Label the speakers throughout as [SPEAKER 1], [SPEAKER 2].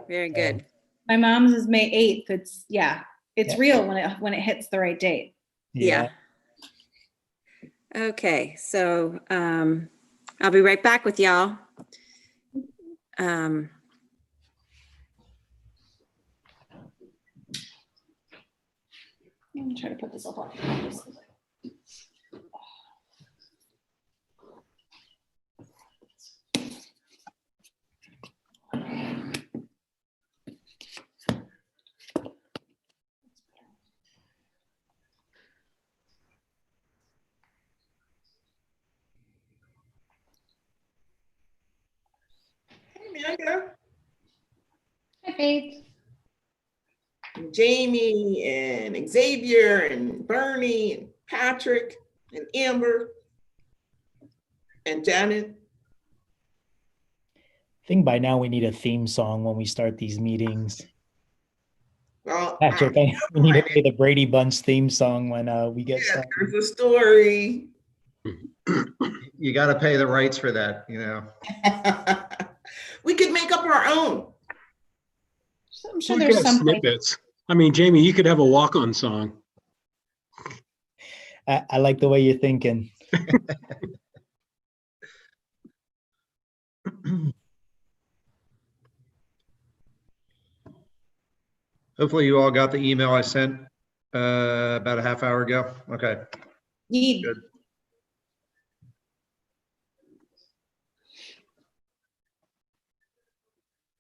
[SPEAKER 1] very good.
[SPEAKER 2] My mom's is May 8th. It's
[SPEAKER 3] Yeah.
[SPEAKER 2] real when it hits the right date.
[SPEAKER 1] Yeah. Okay, so I'll be right back with y'all.
[SPEAKER 2] I'm gonna try to put this up on.
[SPEAKER 4] Hey, Amanda.
[SPEAKER 2] Hi, Faith.
[SPEAKER 4] Jamie and Xavier and Bernie and Patrick and Amber and Janet.
[SPEAKER 3] I think by now we need a theme song when we start these meetings.
[SPEAKER 4] Well,
[SPEAKER 3] Patrick, we need to play the Brady Bunch theme song when we get started.
[SPEAKER 4] there's a story.
[SPEAKER 5] You got to pay the rights for that, you know.
[SPEAKER 4] We could make up our own.
[SPEAKER 2] I'm sure
[SPEAKER 6] We could
[SPEAKER 2] there's
[SPEAKER 6] have
[SPEAKER 2] something.
[SPEAKER 6] snippets. I mean, Jamie, you could have a walk-on song.
[SPEAKER 3] I like the way you're thinking.
[SPEAKER 5] Hopefully you all got the email I sent about a half hour ago. Okay.
[SPEAKER 2] Need.
[SPEAKER 5] Good.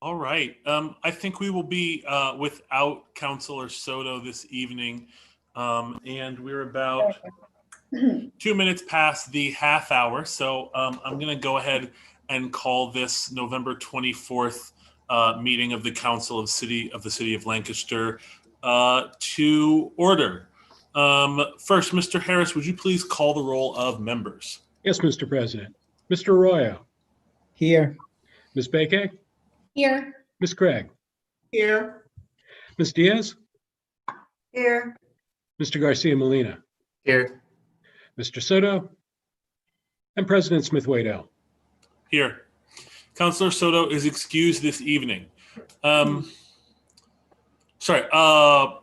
[SPEAKER 7] All right. I think we will be without Councilor Soto this evening. And we're about 2 minutes past the half hour. So I'm going to go ahead and call this November 24th meeting of the Council of the City of Lancaster to order. First, Mr. Harris, would you please call the roll of members?
[SPEAKER 6] Yes, Mr. President. Mr. Arroyo.
[SPEAKER 3] Here.
[SPEAKER 6] Ms. Beke.
[SPEAKER 2] Here.
[SPEAKER 6] Ms. Craig.
[SPEAKER 4] Here.
[SPEAKER 6] Ms. Diaz.
[SPEAKER 4] Here.
[SPEAKER 6] Mr. Garcia Molina.
[SPEAKER 8] Here.
[SPEAKER 6] Mr. Soto. And President Smith Waddell.
[SPEAKER 7] Here. Councilor Soto is excused this evening. Sorry,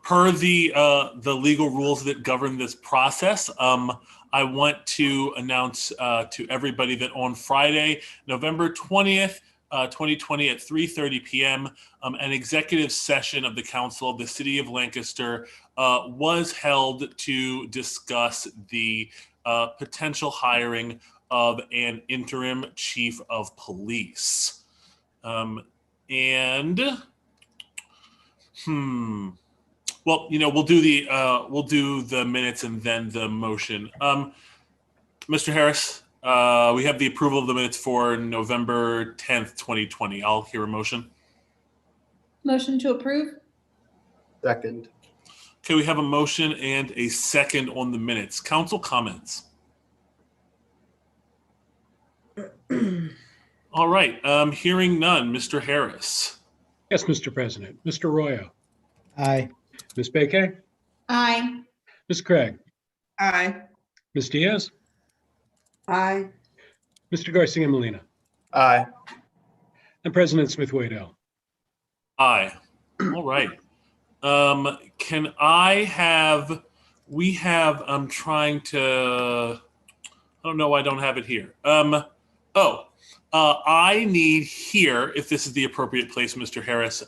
[SPEAKER 7] per the legal rules that govern this process, I want to announce to everybody that on Friday, November 20th, 2020 at 3:30 p.m., an executive session of the Council of the City of Lancaster was held to discuss the potential hiring of an interim chief of police. Well, you know, we'll do the minutes and then the motion. Mr. Harris, we have the approval of the minutes for November 10th, 2020. I'll hear a motion.
[SPEAKER 2] Motion to approve.
[SPEAKER 8] Second.
[SPEAKER 7] Okay, we have a motion and a second on the minutes. Council comments. All right, hearing none. Mr. Harris.
[SPEAKER 6] Yes, Mr. President. Mr. Arroyo.
[SPEAKER 3] Aye.
[SPEAKER 6] Ms. Beke.
[SPEAKER 2] Aye.
[SPEAKER 6] Ms. Craig.
[SPEAKER 4] Aye.
[SPEAKER 6] Ms. Diaz.
[SPEAKER 4] Aye.
[SPEAKER 6] Mr. Garcia Molina.
[SPEAKER 8] Aye.
[SPEAKER 6] And President Smith Waddell.
[SPEAKER 7] Aye. All right. Can I have, I'm trying to, I don't know why I don't have it here. I need here, if this is the appropriate place, Mr. Harris,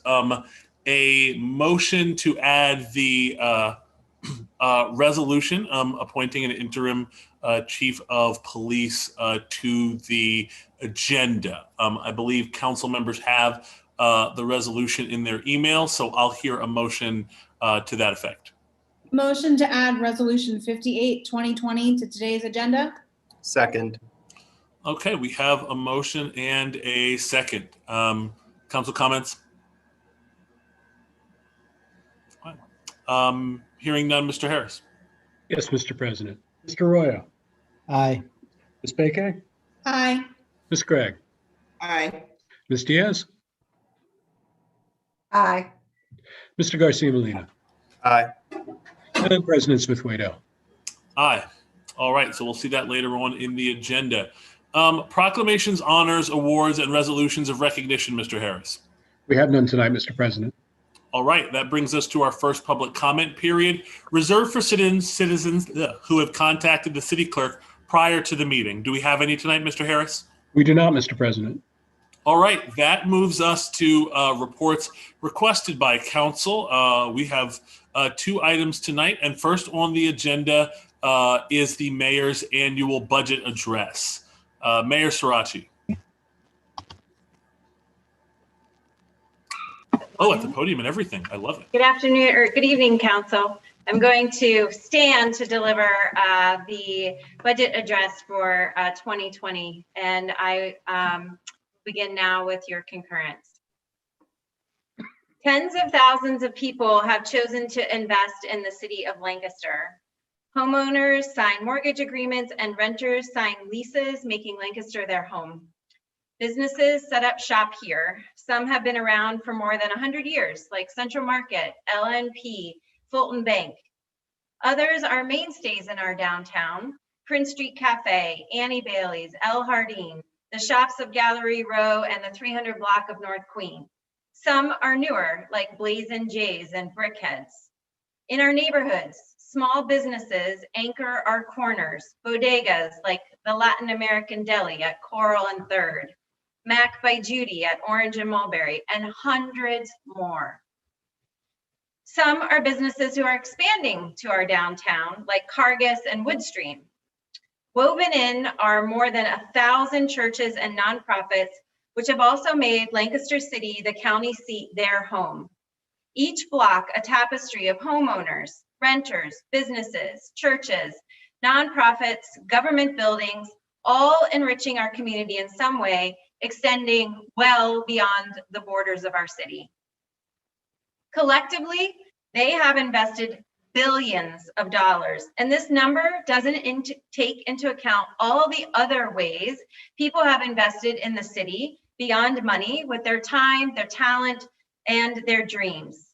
[SPEAKER 7] a motion to add the resolution appointing an interim chief of police to the agenda. I believe council members have the resolution in their email, so I'll hear a motion to that effect.
[SPEAKER 2] Motion to add resolution 58, 2020 to today's agenda.
[SPEAKER 8] Second.
[SPEAKER 7] Okay, we have a motion and a second. Council comments? Hearing none, Mr. Harris.
[SPEAKER 6] Yes, Mr. President. Mr. Arroyo.
[SPEAKER 3] Aye.
[SPEAKER 6] Ms. Beke.
[SPEAKER 2] Aye.
[SPEAKER 6] Ms. Craig.
[SPEAKER 4] Aye.
[SPEAKER 6] Ms. Diaz.
[SPEAKER 4] Aye.
[SPEAKER 6] Mr. Garcia Molina.
[SPEAKER 8] Aye.
[SPEAKER 6] And President Smith Waddell.
[SPEAKER 7] Aye. All right, so we'll see that later on in the agenda. Proclamations, honors, awards, and resolutions of recognition, Mr. Harris.
[SPEAKER 6] We have none tonight, Mr. President.
[SPEAKER 7] All right, that brings us to our first public comment period, reserved for citizens who have contacted the city clerk prior to the meeting. Do we have any tonight, Mr. Harris?
[SPEAKER 6] We do not, Mr. President.
[SPEAKER 7] All right, that moves us to reports requested by council. We have 2 items tonight, and first on the agenda is the mayor's annual budget address. Mayor Sirachi. Oh, at the podium and everything. I love it.
[SPEAKER 9] Good afternoon or good evening, Council. I'm going to stand to deliver the budget address for 2020, and I begin now with your concurrence. Tens of thousands of people have chosen to invest in the city of Lancaster. Homeowners sign mortgage agreements and renters sign leases, making Lancaster their home. Businesses set up shop here. Some have been around for more than 100 years, like Central Market, LNP, Fulton Bank. Others are mainstays in our downtown: Prince Street Cafe, Annie Bailey's, El Jardín, the shops of Gallery Row, and the 300 block of North Queen. Some are newer, like Blazin' Jays and Brickheads. In our neighborhoods, small businesses anchor our corners, bodegas like the Latin American Deli at Coral and 3rd, Mac by Judy at Orange and Mulberry, and hundreds more. Some are businesses who are expanding to our downtown, like Cargus and Woodstream. Woven in are more than 1,000 churches and nonprofits, which have also made Lancaster City, the county seat, their home. Each block a tapestry of homeowners, renters, businesses, churches, nonprofits, government buildings, all enriching our community in some way, extending well beyond the borders of our city. Collectively, they have invested billions of dollars, and this number doesn't take into account all the other ways people have invested in the city beyond money with their time, their talent, and their dreams.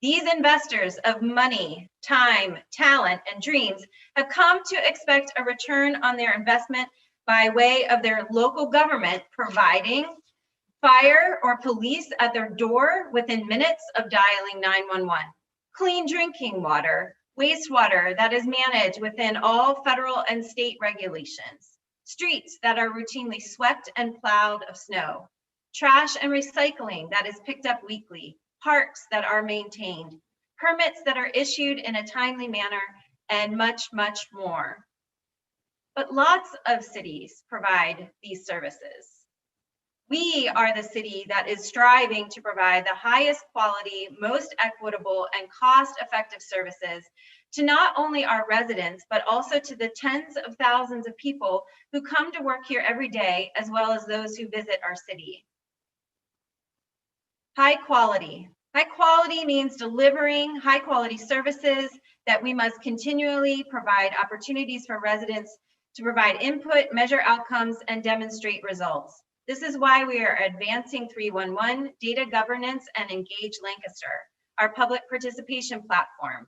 [SPEAKER 9] These investors of money, time, talent, and dreams have come to expect a return on their investment by way of their local government providing fire or police at their door within minutes of dialing 911, clean drinking water, wastewater that is managed within all federal and state regulations, streets that are routinely swept and plowed of snow, trash and recycling that is picked up weekly, parks that are maintained, permits that are issued in a timely manner, and much, much more. But lots of cities provide these services. We are the city that is striving to provide the highest quality, most equitable, and cost-effective services to not only our residents, but also to the tens of thousands of people who come to work here every day, as well as those who visit our city. High quality. High quality means delivering high quality services that we must continually provide opportunities for residents to provide input, measure outcomes, and demonstrate results. This is why we are advancing 311, data governance, and Engage Lancaster, our public participation platform.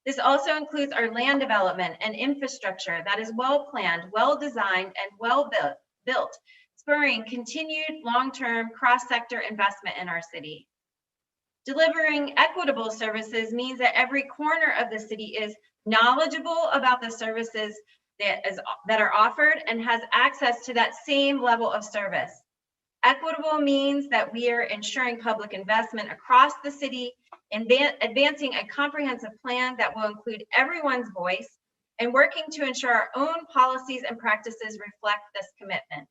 [SPEAKER 9] This also includes our land development and infrastructure that is well planned, well designed, and well built, spurring continued long-term cross-sector investment in our city. Delivering equitable services means that every corner of the city is knowledgeable about the services that are offered and has access to that same level of service. Equitable means that we are ensuring public investment across the city and advancing a comprehensive plan that will include everyone's voice and working to ensure our own policies and practices reflect this commitment.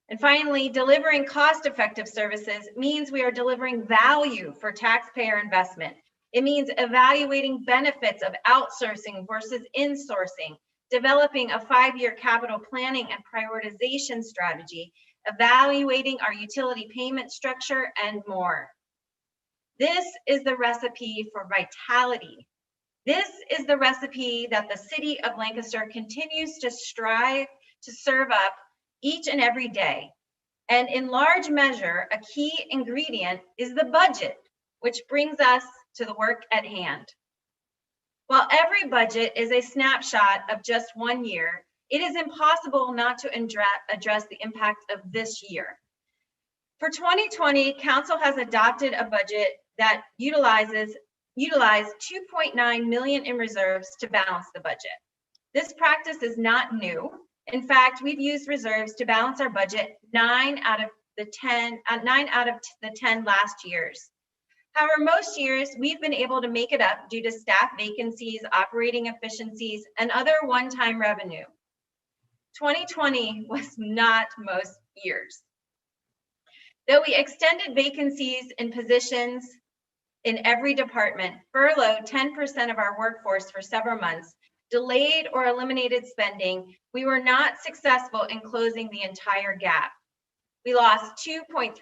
[SPEAKER 9] And finally, delivering cost-effective services means we are delivering value for taxpayer investment. It means evaluating benefits of outsourcing versus insourcing, developing a 5-year capital planning and prioritization strategy, evaluating our utility payment structure, and more. This is the recipe for vitality. This is the recipe that the city of Lancaster continues to strive to serve up each and every day. And in large measure, a key ingredient is the budget, which brings us to the work at hand. While every budget is a snapshot of just 1 year, it is impossible not to address the impact of this year. For 2020, council has adopted a budget that utilized 2.9 million in reserves to balance the budget. This practice is not new. In fact, we've used reserves to balance our budget 9 out of the 10 last years. However, most years we've been able to make it up due to staff vacancies, operating efficiencies, and other one-time revenue. 2020 was not most years. Though we extended vacancies in positions in every department, furloughed 10% of our workforce for several months, delayed or eliminated spending, we were not successful in closing the entire gap. We lost 2.3%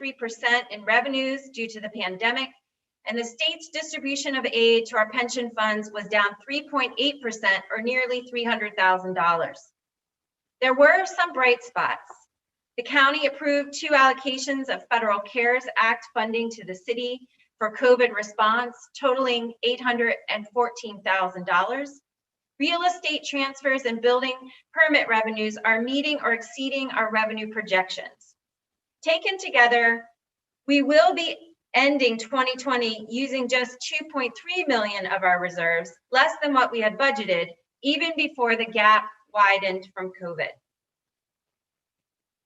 [SPEAKER 9] in revenues due to the pandemic, and the state's distribution of aid to our pension funds was down 3.8% or nearly $300,000. There were some bright spots. The county approved 2 allocations of Federal CARES Act funding to the city for COVID response, totaling $814,000. Real estate transfers and building permit revenues are meeting or exceeding our revenue projections. Taken together, we will be ending 2020 using just 2.3 million of our reserves, less than what we had budgeted, even before the gap widened from COVID.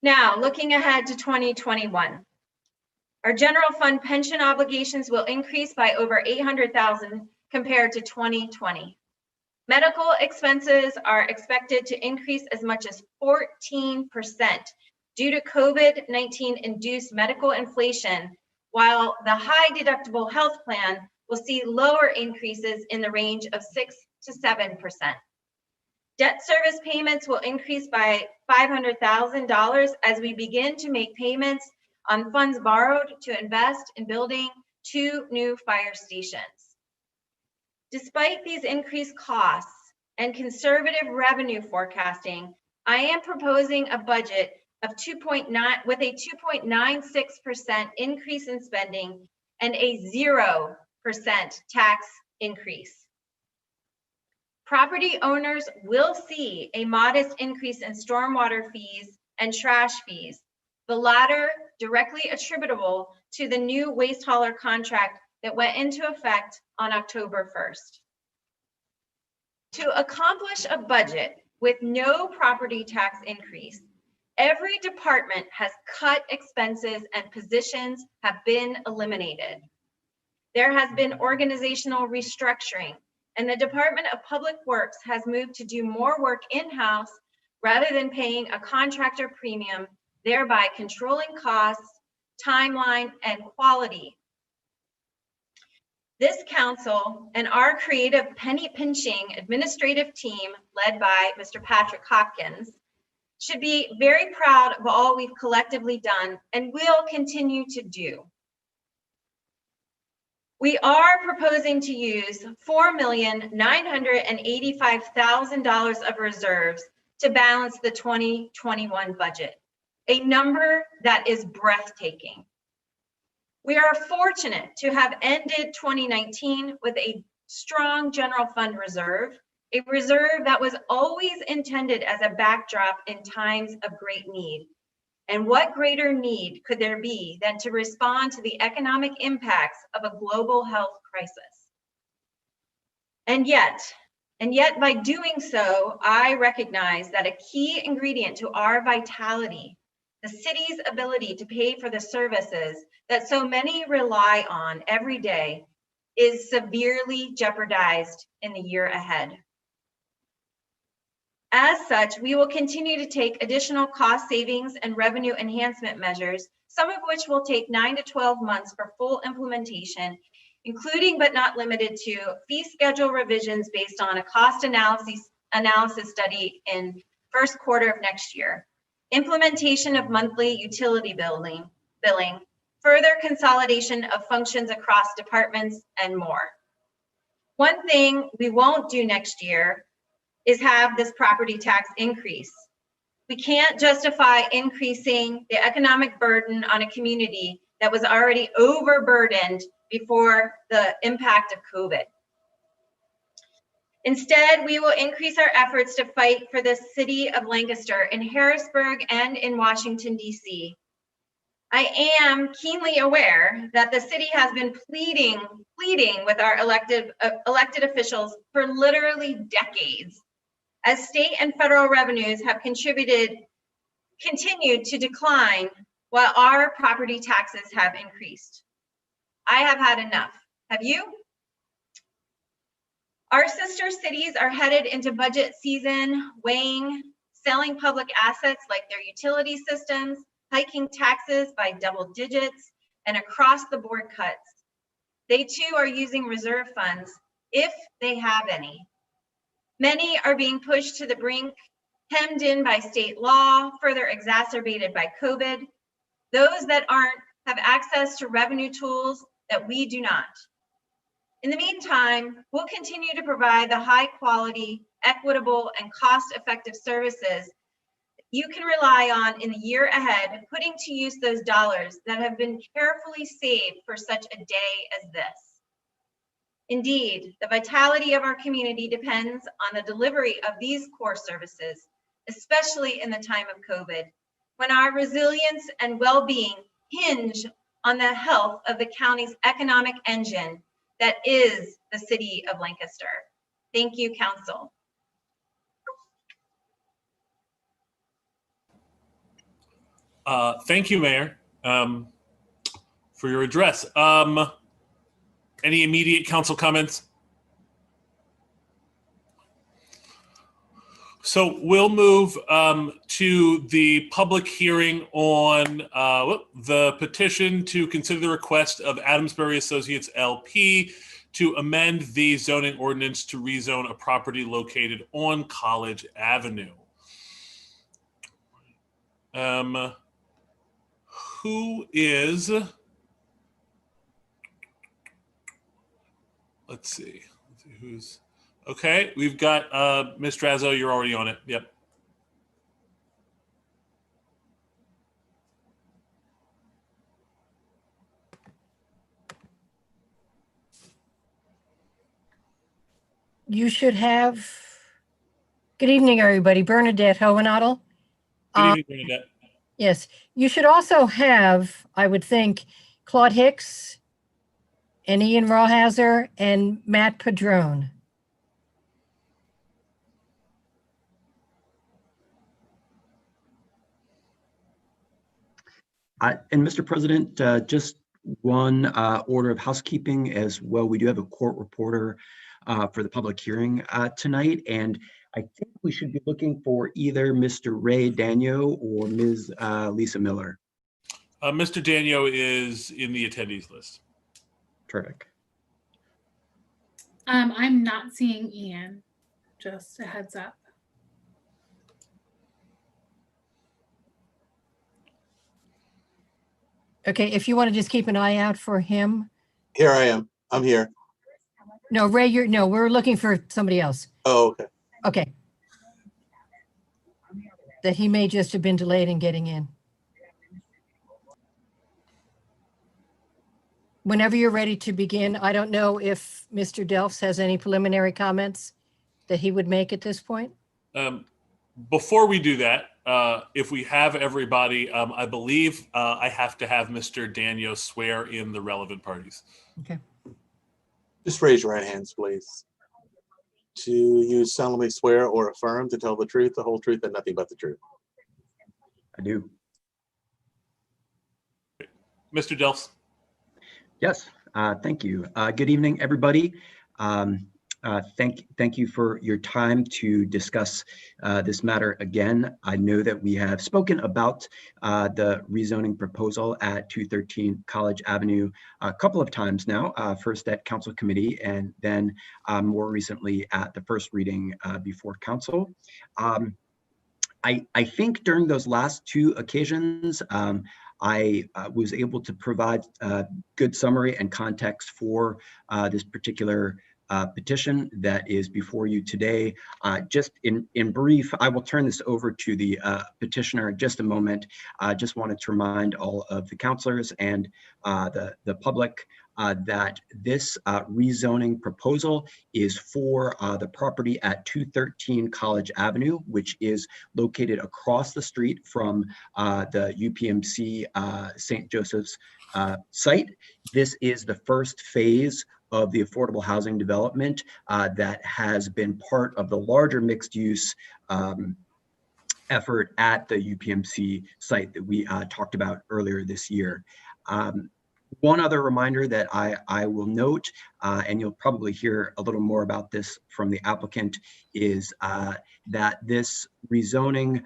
[SPEAKER 9] Now, looking ahead to 2021, our general fund pension obligations will increase by over 800,000 compared to 2020. Medical expenses are expected to increase as much as 14% due to COVID-19 induced medical inflation, while the high deductible health plan will see lower increases in the range of 6 to 7%. Debt service payments will increase by $500,000 as we begin to make payments on funds borrowed to invest in building 2 new fire stations. Despite these increased costs and conservative revenue forecasting, I am proposing a budget of 2.96% increase in spending and a 0% tax increase. Property owners will see a modest increase in stormwater fees and trash fees, the latter directly attributable to the new waste hauler contract that went into effect on October 1st. To accomplish a budget with no property tax increase, every department has cut expenses and positions have been eliminated. There has been organizational restructuring, and the Department of Public Works has moved to do more work in-house rather than paying a contractor premium, thereby controlling costs, timeline, and quality. This council and our creative penny-pinching administrative team, led by Mr. Patrick Hopkins, should be very proud of all we've collectively done and will continue to do. We are proposing to use $4,985,000 of reserves to balance the 2021 budget, a number that is breathtaking. We are fortunate to have ended 2019 with a strong general fund reserve, a reserve that was always intended as a backdrop in times of great need. And what greater need could there be than to respond to the economic impacts of a global health crisis? And yet by doing so, I recognize that a key ingredient to our vitality, the city's ability to pay for the services that so many rely on every day, is severely jeopardized in the year ahead. As such, we will continue to take additional cost savings and revenue enhancement measures, some of which will take 9 to 12 months for full implementation, including but not limited to fee schedule revisions based on a cost analysis study in first quarter of next year, implementation of monthly utility billing, further consolidation of functions across departments, and more. One thing we won't do next year is have this property tax increase. We can't justify increasing the economic burden on a community that was already overburdened before the impact of COVID. Instead, we will increase our efforts to fight for the city of Lancaster in Harrisburg and in Washington, D.C. I am keenly aware that the city has been pleading with our elected officials for literally decades, as state and federal revenues have continued to decline while our property taxes have increased. I have had enough. Have you? Our sister cities are headed into budget season, weighing, selling public assets like their utility systems, hiking taxes by double digits, and across-the-board cuts. They too are using reserve funds, if they have any. Many are being pushed to the brink, hemmed in by state law, further exacerbated by COVID. Those that aren't have access to revenue tools that we do not. In the meantime, we'll continue to provide the high quality, equitable, and cost-effective services you can rely on in the year ahead, putting to use those dollars that have been carefully saved for such a day as this. Indeed, the vitality of our community depends on the delivery of these core services, especially in the time of COVID, when our resilience and well-being hinge on the health of the county's economic engine that is the city of Lancaster. Thank you, Council.
[SPEAKER 7] Thank you, Mayor, for your address. Any immediate council comments? So we'll move to the public hearing on the petition to consider the request of Adamsbury Associates LP to amend the zoning ordinance to rezone a property located on College Avenue. Who is, let's see who's, okay, we've got Ms. Drazzo, you're already on it. Yep.
[SPEAKER 10] You should have, good evening, everybody. Bernadette Hohenadel.
[SPEAKER 7] Good evening, Bernadette.
[SPEAKER 10] Yes, you should also have, I would think, Claude Hicks and Ian Rawhauser and Matt Padrone.
[SPEAKER 11] And Mr. President, just one order of housekeeping as well. We do have a court reporter for the public hearing tonight, and I think we should be looking for either Mr. Ray Danio or Ms. Lisa Miller.
[SPEAKER 7] Mr. Danio is in the attendees list.
[SPEAKER 11] Terrific.
[SPEAKER 2] I'm not seeing Ian, just a heads up.
[SPEAKER 10] Okay, if you want to just keep an eye out for him.
[SPEAKER 12] Here I am. I'm here.
[SPEAKER 10] No, Ray, no, we're looking for somebody else.
[SPEAKER 12] Oh, okay.
[SPEAKER 10] Okay. That he may just have been delayed in getting in. Whenever you're ready to begin, I don't know if Mr. Delfs has any preliminary comments that he would make at this point.
[SPEAKER 7] Before we do that, if we have everybody, I believe I have to have Mr. Danio swear in the relevant parties.
[SPEAKER 10] Okay.
[SPEAKER 12] Just raise your right hands, please. Do you solemnly swear or affirm to tell the truth, the whole truth, and nothing but the truth?
[SPEAKER 11] I do.
[SPEAKER 7] Mr. Delfs.
[SPEAKER 11] Yes, thank you. Good evening, everybody. Thank you for your time to discuss this matter again. I know that we have spoken about the rezoning proposal at 213 College Avenue a couple of times now, first at Council Committee and then more recently at the first reading before Council. I think during those last two occasions, I was able to provide a good summary and context for this particular petition that is before you today. Just in brief, I will turn this over to the petitioner in just a moment. I just wanted to remind all of the counselors and the public that this rezoning proposal is for the property at 213 College Avenue, which is located across the street from the UPMC St. Joseph's site. This is the first phase of the affordable housing development that has been part of the larger mixed use effort at the UPMC site that we talked about earlier this year. One other reminder that I will note, and you'll probably hear a little more about this from the applicant, is that this rezoning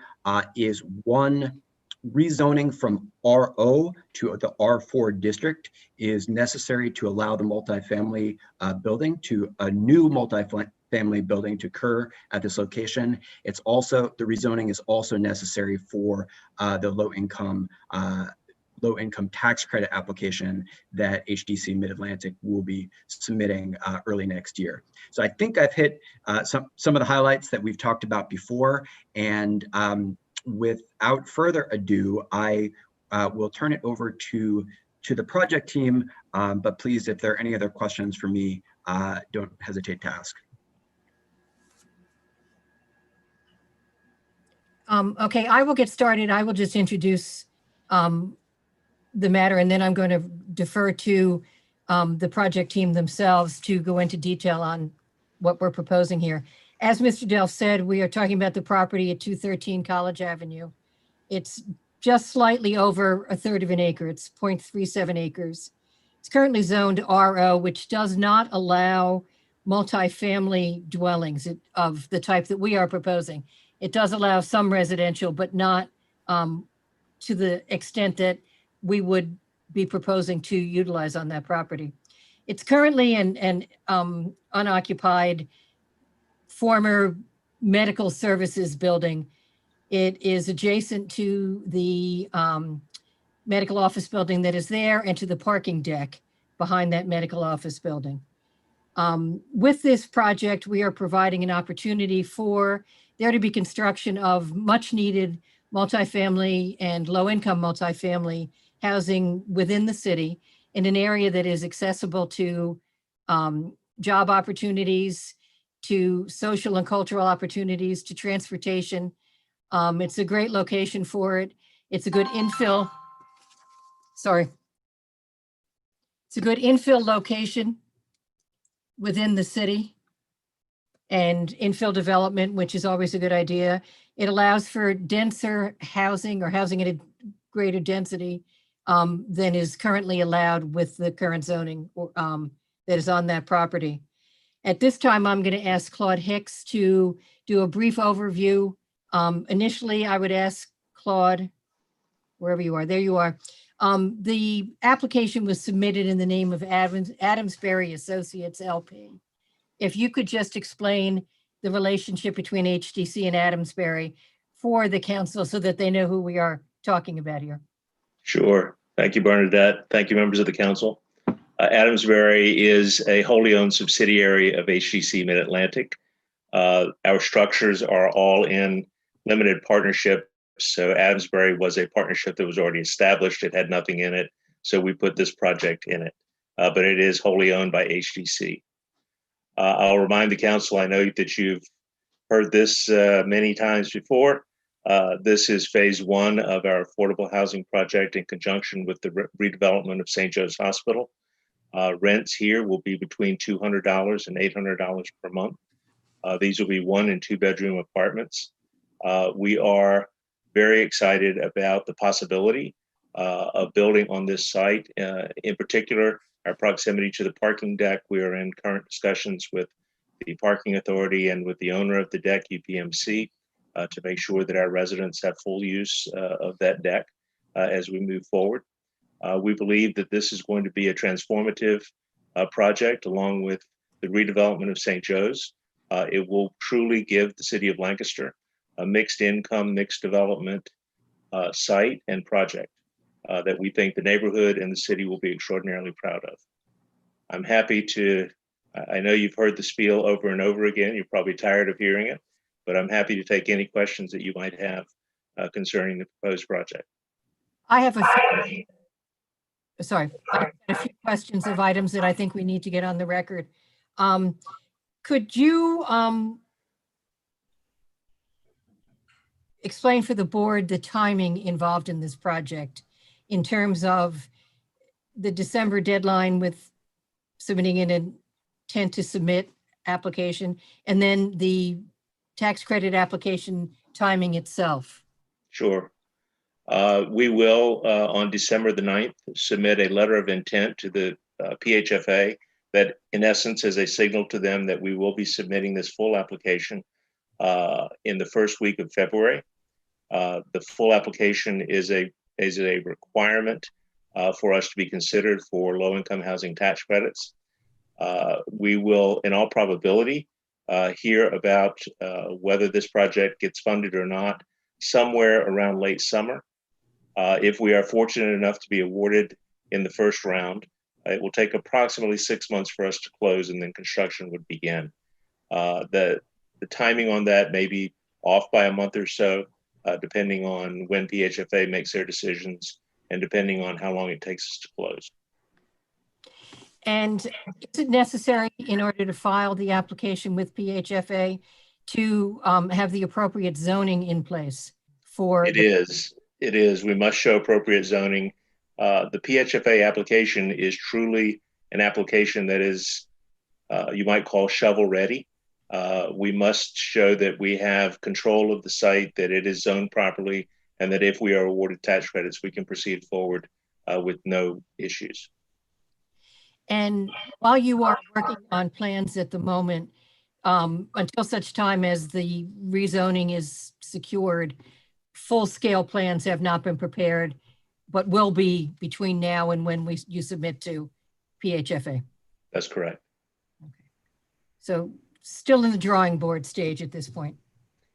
[SPEAKER 11] is one rezoning from RO to the R4 district is necessary to allow the multifamily building to a new multifamily building to occur at this location. It's also, the rezoning is also necessary for the low income tax credit application that HDC Mid-Atlantic will be submitting early next year. So I think I've hit some of the highlights that we've talked about before, and without further ado, I will turn it over to the project team, but please, if there are any other questions for me, don't hesitate to ask.
[SPEAKER 10] Okay, I will get started. I will just introduce the matter, and then I'm going to defer to the project team themselves to go into detail on what we're proposing here. As Mr. Dell said, we are talking about the property at 213 College Avenue. It's just slightly over a third of an acre. It's 0.37 acres. It's currently zoned RO, which does not allow multifamily dwellings of the type that we are proposing. It does allow some residential, but not to the extent that we would be proposing to utilize on that property. It's currently an unoccupied former medical services building. It is adjacent to the medical office building that is there and to the parking deck behind that medical office building. With this project, we are providing an opportunity for there to be construction of much needed multifamily and low-income multifamily housing within the city in an area that is accessible to job opportunities, to social and cultural opportunities, to transportation. It's a great location for it. It's a good infill. Sorry. It's a good infill location within the city and infill development, which is always a good idea. It allows for denser housing or housing at a greater density than is currently allowed with the current zoning that is on that property. At this time, I'm going to ask Claude Hicks to do a brief overview. Initially, I would ask Claude, wherever you are, there you are. The application was submitted in the name of Adamsbury Associates LP. If you could just explain the relationship between HDC and Adamsbury for the council so that they know who we are talking about here.
[SPEAKER 13] Sure. Thank you, Bernadette. Thank you, members of the council. Adamsbury is a wholly owned subsidiary of HDC Mid-Atlantic. Our structures are all in limited partnership. So Adamsbury was a partnership that was already established. It had nothing in it. So we put this project in it, but it is wholly owned by HDC. I'll remind the council, I know that you've heard this many times before. This is phase one of our affordable housing project in conjunction with the redevelopment of St. Joe's Hospital. Rents here will be between $200 and $800 per month. These will be 1 and 2 bedroom apartments. We are very excited about the possibility of building on this site. In particular, our proximity to the parking deck. We are in current discussions with the parking authority and with the owner of the deck, UPMC, to make sure that our residents have full use of that deck as we move forward. We believe that this is going to be a transformative project along with the redevelopment of St. Joe's. It will truly give the city of Lancaster a mixed income, mixed development site and project that we think the neighborhood and the city will be extraordinarily proud of. I'm happy to I know you've heard the spiel over and over again. You're probably tired of hearing it, but I'm happy to take any questions that you might have concerning the proposed project.
[SPEAKER 10] I have a few questions of items that I think we need to get on the record. Could you explain for the board the timing involved in this project in terms of the December deadline with submitting an intent to submit application, and then the tax credit application timing itself?
[SPEAKER 13] Sure. We will, on December the 9th, submit a letter of intent to the PHFA that in essence is a signal to them that we will be submitting this full application in the first week of February. The full application is a requirement for us to be considered for low-income housing tax credits. We will, in all probability, hear about whether this project gets funded or not somewhere around late summer. If we are fortunate enough to be awarded in the first round, it will take approximately 6 months for us to close, and then construction would begin. The timing on that may be off by a month or so, depending on when PHFA makes their decisions and depending on how long it takes us to close.
[SPEAKER 10] And is it necessary in order to file the application with PHFA to have the appropriate zoning in place for?
[SPEAKER 13] It is. We must show appropriate zoning. The PHFA application is truly an application that is, you might call shovel ready. We must show that we have control of the site, that it is zoned properly, and that if we are awarded tax credits, we can proceed forward with no issues.
[SPEAKER 10] And while you are working on plans at the moment, until such time as the rezoning is secured, full-scale plans have not been prepared, but will be between now and when you submit to PHFA.
[SPEAKER 13] That's correct.
[SPEAKER 10] Okay. So still in the drawing board stage at this point.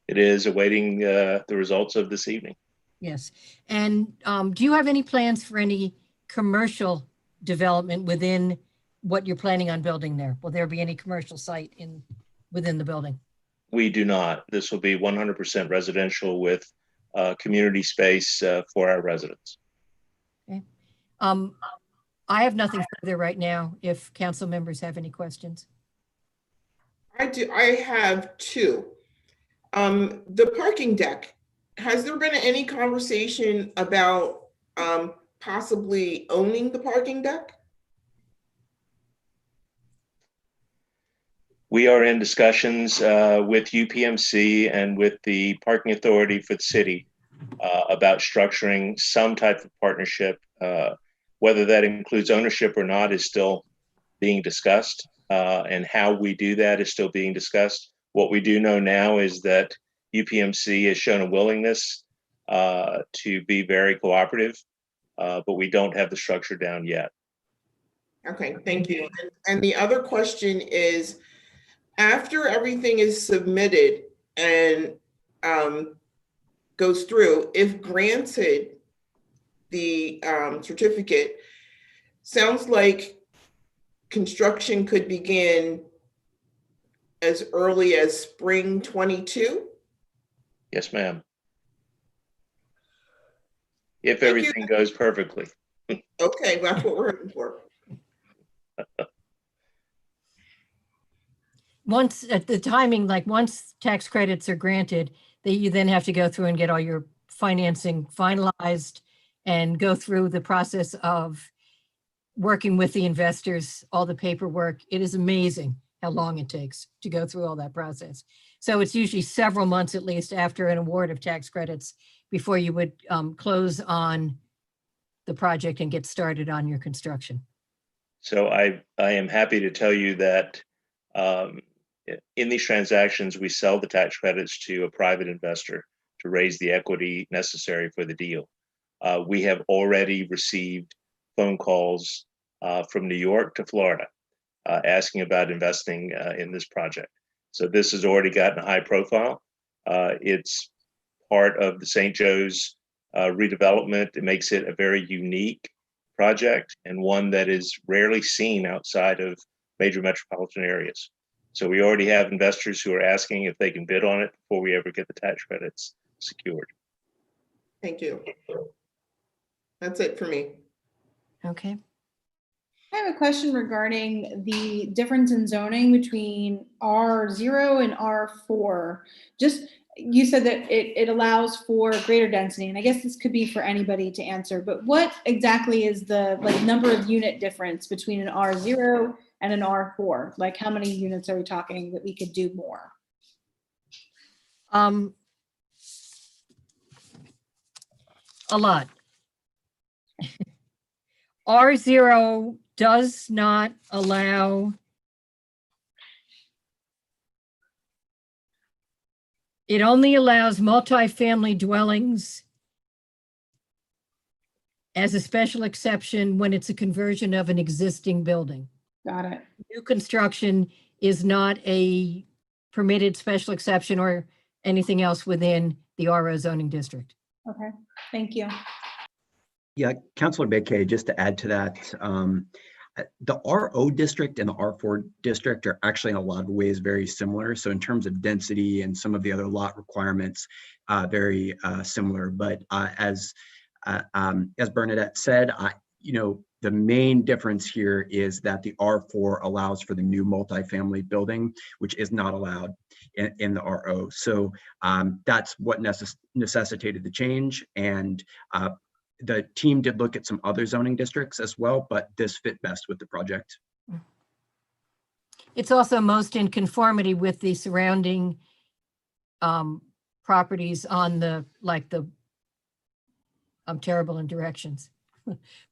[SPEAKER 13] It is awaiting the results of this evening.
[SPEAKER 10] Yes. And do you have any plans for any commercial development within what you're planning on building there? Will there be any commercial site within the building?
[SPEAKER 13] We do not. This will be 100% residential with community space for our residents.
[SPEAKER 10] Okay. I have nothing further right now if council members have any questions.
[SPEAKER 4] I do. I have two. The parking deck. Has there been any conversation about possibly owning the parking deck?
[SPEAKER 13] We are in discussions with UPMC and with the parking authority for the city about structuring some type of partnership. Whether that includes ownership or not is still being discussed, and how we do that is still being discussed. What we do know now is that UPMC has shown a willingness to be very cooperative, but we don't have the structure down yet.
[SPEAKER 4] Okay, thank you. And the other question is, after everything is submitted and goes through, if granted the certificate, sounds like construction could begin as early as spring 22?
[SPEAKER 13] Yes, ma'am. If everything goes perfectly.
[SPEAKER 4] Okay, that's what we're hoping for.
[SPEAKER 10] Once at the timing, like once tax credits are granted, you then have to go through and get all your financing finalized and go through the process of working with the investors, all the paperwork. It is amazing how long it takes to go through all that process. So it's usually several months at least after an award of tax credits before you would close on the project and get started on your construction.
[SPEAKER 13] So I am happy to tell you that in these transactions, we sell the tax credits to a private investor to raise the equity necessary for the deal. We have already received phone calls from New York to Florida asking about investing in this project. So this has already gotten a high profile. It's part of the St. Joe's redevelopment. It makes it a very unique project and one that is rarely seen outside of major metropolitan areas. So we already have investors who are asking if they can bid on it before we ever get the tax credits secured.
[SPEAKER 4] Thank you. That's it for me.
[SPEAKER 10] Okay.
[SPEAKER 2] I have a question regarding the difference in zoning between R0 and R4. Just, you said that it allows for greater density, and I guess this could be for anybody to answer, but what exactly is the number of unit difference between an R0 and an R4? Like, how many units are we talking that we could do more?
[SPEAKER 10] A lot. R0 does not allow it only allows multifamily dwellings as a special exception when it's a conversion of an existing building.
[SPEAKER 2] Got it.
[SPEAKER 10] New construction is not a permitted special exception or anything else within the RO zoning district.
[SPEAKER 2] Okay, thank you.
[SPEAKER 11] Yeah, Councilor Bakay, just to add to that, the RO district and the R4 district are actually in a lot of ways very similar. So in terms of density and some of the other lot requirements, very similar. But as Bernadette said, the main difference here is that the R4 allows for the new multifamily building, which is not allowed in the RO. So that's what necessitated the change. And the team did look at some other zoning districts as well, but this fit best with the project.
[SPEAKER 10] It's also most in conformity with the surrounding properties on I'm terrible in directions,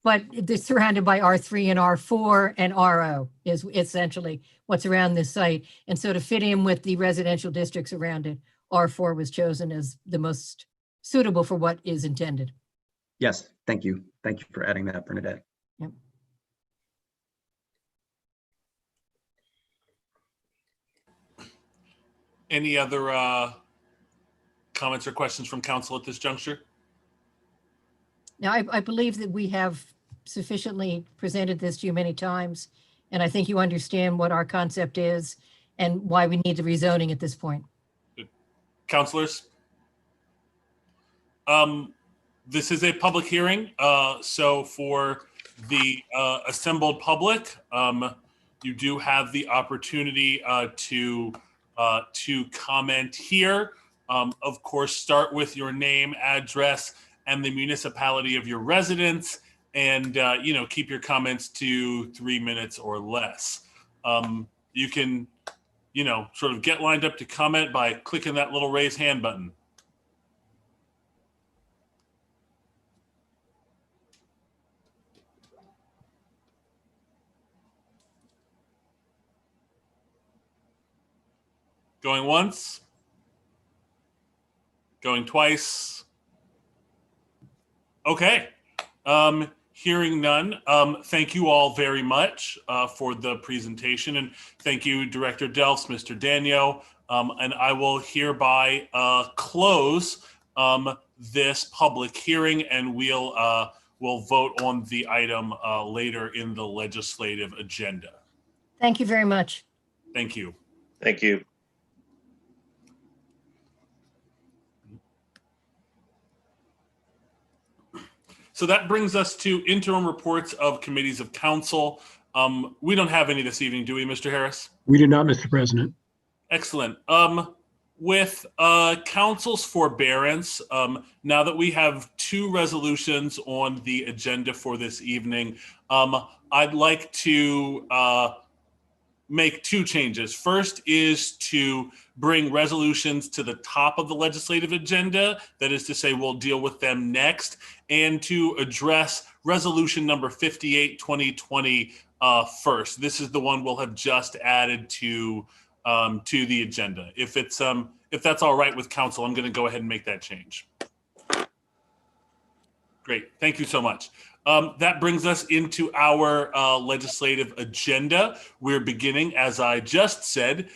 [SPEAKER 10] but they're surrounded by R3 and R4 and RO is essentially what's around this site. And so to fit in with the residential districts around it, R4 was chosen as the most suitable for what is intended.
[SPEAKER 11] Yes, thank you. Thank you for adding that, Bernadette.
[SPEAKER 10] Yep.
[SPEAKER 7] Any other comments or questions from council at this juncture?
[SPEAKER 10] Now, I believe that we have sufficiently presented this to you many times, and I think you understand what our concept is and why we need the rezoning at this point.
[SPEAKER 7] Councilors? This is a public hearing, so for the assembled public, you do have the opportunity to comment here. Of course, start with your name, address, and the municipality of your residence, and keep your comments to 3 minutes or less. You can, sort of get lined up to comment by clicking that little raise hand button. Going once, going twice. Okay, hearing none. Thank you all very much for the presentation, and thank you, Director Delfs, Mr. Danio, and I will hereby close this public hearing, and we'll vote on the item later in the legislative agenda.
[SPEAKER 10] Thank you very much.
[SPEAKER 7] Thank you.
[SPEAKER 13] Thank you.
[SPEAKER 7] So that brings us to interim reports of committees of council. We don't have any this evening, do we, Mr. Harris?
[SPEAKER 6] We do not, Mr. President.
[SPEAKER 7] Excellent. With council's forbearance, now that we have 2 resolutions on the agenda for this evening, I'd like to make 2 changes. First is to bring resolutions to the top of the legislative agenda. That is to say, we'll deal with them next, and to address resolution number 58, 2020 first. This is the one we'll have just added to the agenda. If that's all right with council, I'm going to go ahead and make that change. Great, thank you so much. That brings us into our legislative agenda. We're beginning, as I just said,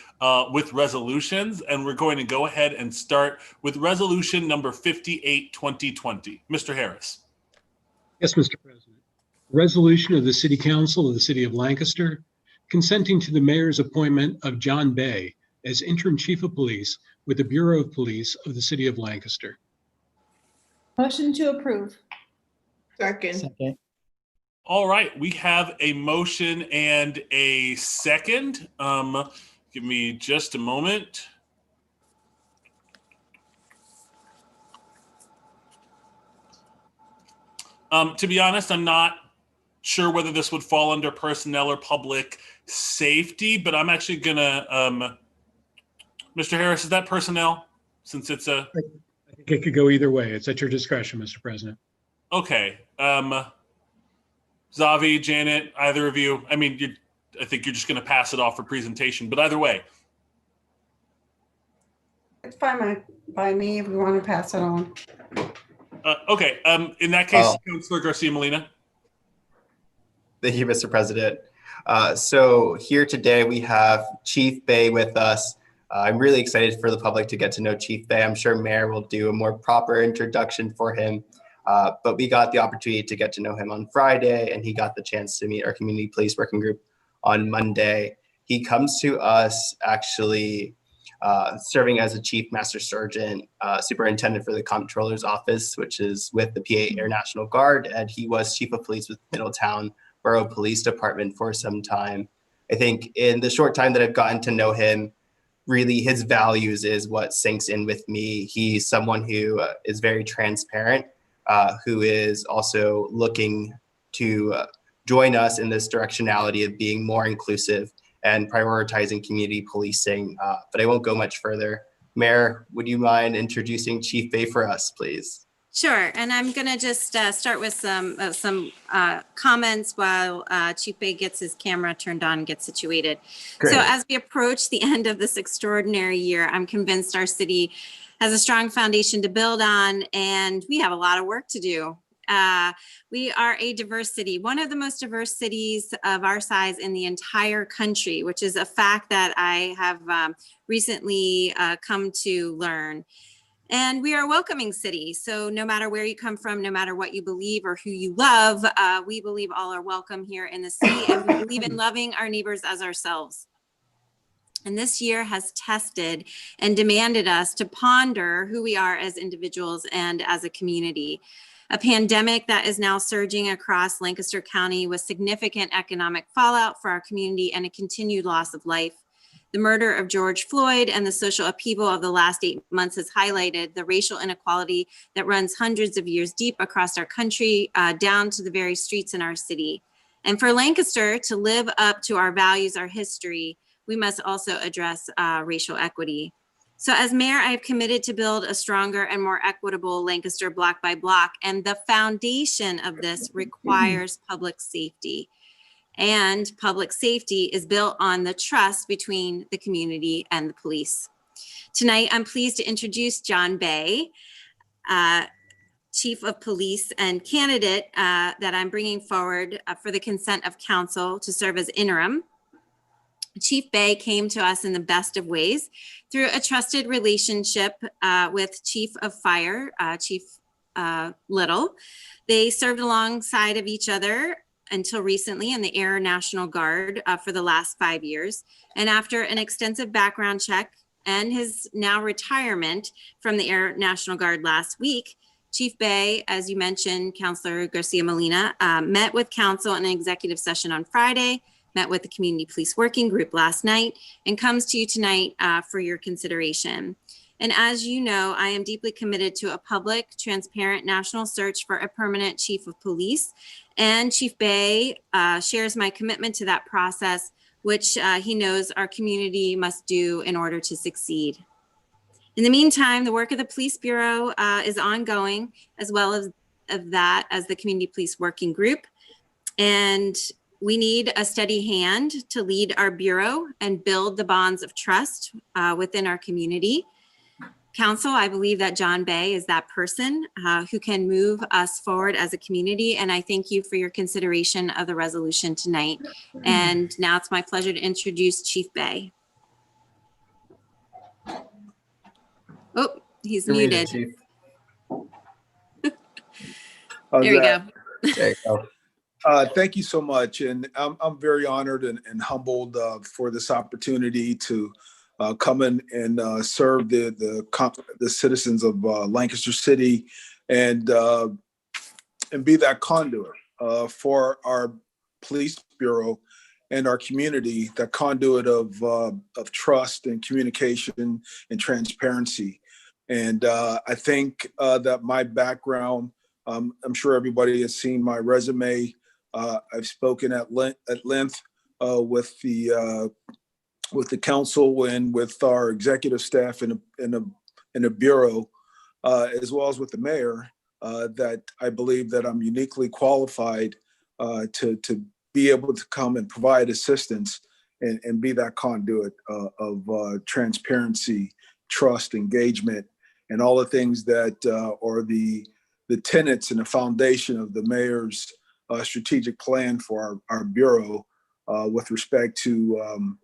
[SPEAKER 7] with resolutions, and we're going to go ahead and start with resolution number 58, 2020. Mr. Harris.
[SPEAKER 6] Yes, Mr. President. Resolution of the City Council of the City of Lancaster consenting to the mayor's appointment of John Bay as interim chief of police with the Bureau of Police of the City of Lancaster.
[SPEAKER 2] Motion to approve.
[SPEAKER 4] Second.
[SPEAKER 3] Second.
[SPEAKER 7] All right, we have a motion and a second. Give me just a moment. To be honest, I'm not sure whether this would fall under personnel or public safety, but I'm actually gonna, Mr. Harris, is that personnel? Since it's a,
[SPEAKER 6] I think it could go either way. It's at your discretion, Mr. President.
[SPEAKER 7] okay. Zavi, Janet, either of you, I mean, I think you're just gonna pass it off for presentation, but either way.
[SPEAKER 1] It's fine by me if we want to pass it on.
[SPEAKER 7] Okay, in that case, Councilor Garcia Molina.
[SPEAKER 8] Thank you, Mr. President. So here today we have Chief Bay with us. I'm really excited for the public to get to know Chief Bay. I'm sure Mayor will do a more proper introduction for him. But we got the opportunity to get to know him on Friday, and he got the chance to meet our community police working group on Monday. He comes to us actually serving as a chief master sergeant, superintendent for the comptroller's office, which is with the PA Air National Guard, and he was chief of police with Middletown Borough Police Department for some time. I think in the short time that I've gotten to know him, really his values is what sinks in with me. He's someone who is very transparent, who is also looking to join us in this directionality of being more inclusive and prioritizing community policing. But I won't go much further. Mayor, would you mind introducing Chief Bay for us, please?
[SPEAKER 1] Sure, and I'm going to just start with some comments while Chief Bay gets his camera turned on and gets situated.
[SPEAKER 8] Great.
[SPEAKER 1] So as we approach the end of this extraordinary year, I'm convinced our city has a strong foundation to build on, and we have a lot of work to do. We are a diverse city, one of the most diverse cities of our size in the entire country, which is a fact that I have recently come to learn. And we are a welcoming city. So no matter where you come from, no matter what you believe or who you love, we believe all are welcome here in the city, and we believe in loving our neighbors as ourselves. And this year has tested and demanded us to ponder who we are as individuals and as a community. A pandemic that is now surging across Lancaster County with significant economic fallout for our community and a continued loss of life. The murder of George Floyd and the social upheaval of the last 8 months has highlighted the racial inequality that runs hundreds of years deep across our country, down to the very streets in our city. And for Lancaster to live up to our values, our history, we must also address racial equity. So as mayor, I have committed to build a stronger and more equitable Lancaster block by block. And the foundation of this requires public safety. And public safety is built on the trust between the community and the police. Tonight, I'm pleased to introduce John Bay, Chief of Police and candidate that I'm bringing forward for the consent of council to serve as interim. Chief Bay came to us in the best of ways through a trusted relationship with Chief of Fire, Chief Little. They served alongside of each other until recently in the Air National Guard for the last 5 years. And after an extensive background check and his now retirement from the Air National Guard last week, Chief Bay, as you mentioned, Councilor Garcia Molina, met with council in an executive session on Friday, met with the Community Police Working Group last night, and comes to you tonight for your consideration. And as you know, I am deeply committed to a public, transparent national search for a permanent chief of police. And Chief Bay shares my commitment to that process, which he knows our community must do in order to succeed. In the meantime, the work of the Police Bureau is ongoing, as well as that as the Community Police Working Group. And we need a steady hand to lead our Bureau and build the bonds of trust within our community. Council, I believe that John Bay is that person who can move us forward as a community. And I thank you for your consideration of the resolution tonight. And now it's my pleasure to introduce Chief Bay. Oh, he's
[SPEAKER 8] You're
[SPEAKER 1] muted.
[SPEAKER 8] Chief.
[SPEAKER 1] There we go.
[SPEAKER 8] There you go.
[SPEAKER 14] Thank you so much. And I'm very honored and humbled for this opportunity to come in and serve the citizens of Lancaster City and be that conduit for our police bureau and our community, that conduit of trust and communication and transparency. And I think that my background, I'm sure everybody has seen my resume. I've spoken at length with the council and with our executive staff in the bureau, as well as with the mayor. That I believe that I'm uniquely qualified to be able to come and provide assistance and be that conduit of transparency, trust, engagement, and all the things that are the tenets and the foundation of the mayor's strategic plan for our bureau with respect to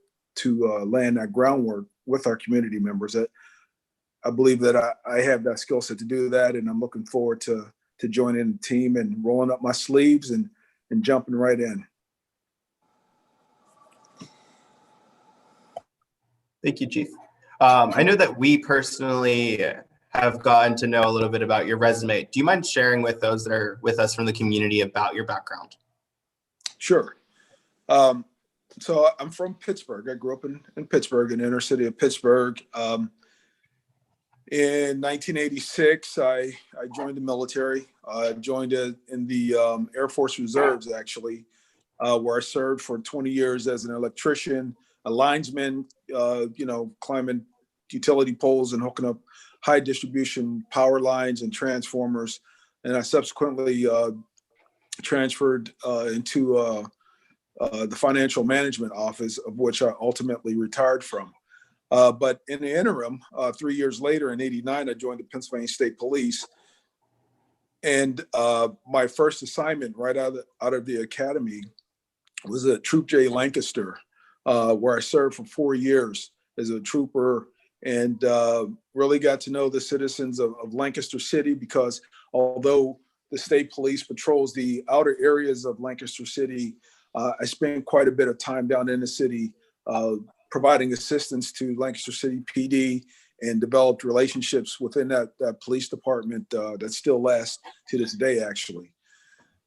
[SPEAKER 14] laying that groundwork with our community members. I believe that I have that skill set to do that, and I'm looking forward to joining the team and rolling up my sleeves and jumping right in.
[SPEAKER 8] Thank you, Chief. I know that we personally have gotten to know a little bit about your resume. Do you mind sharing with those that are with us from the community about your background?
[SPEAKER 14] Sure. So I'm from Pittsburgh. I grew up in Pittsburgh, in the inner city of Pittsburgh. In 1986, I joined the military. I joined in the Air Force Reserves, actually, where I served for 20 years as an electrician, a linesman, climbing utility poles and hooking up high distribution power lines and transformers. And I subsequently transferred into the financial management office, of which I ultimately retired from. But in the interim, 3 years later in '89, I joined the Pennsylvania State Police. And my first assignment right out of the academy was at Troop J Lancaster, where I served for 4 years as a trooper and really got to know the citizens of Lancaster City, because although the state police patrols the outer areas of Lancaster City, I spent quite a bit of time down in the city providing assistance to Lancaster City PD and developed relationships within that police department that still lasts to this day, actually.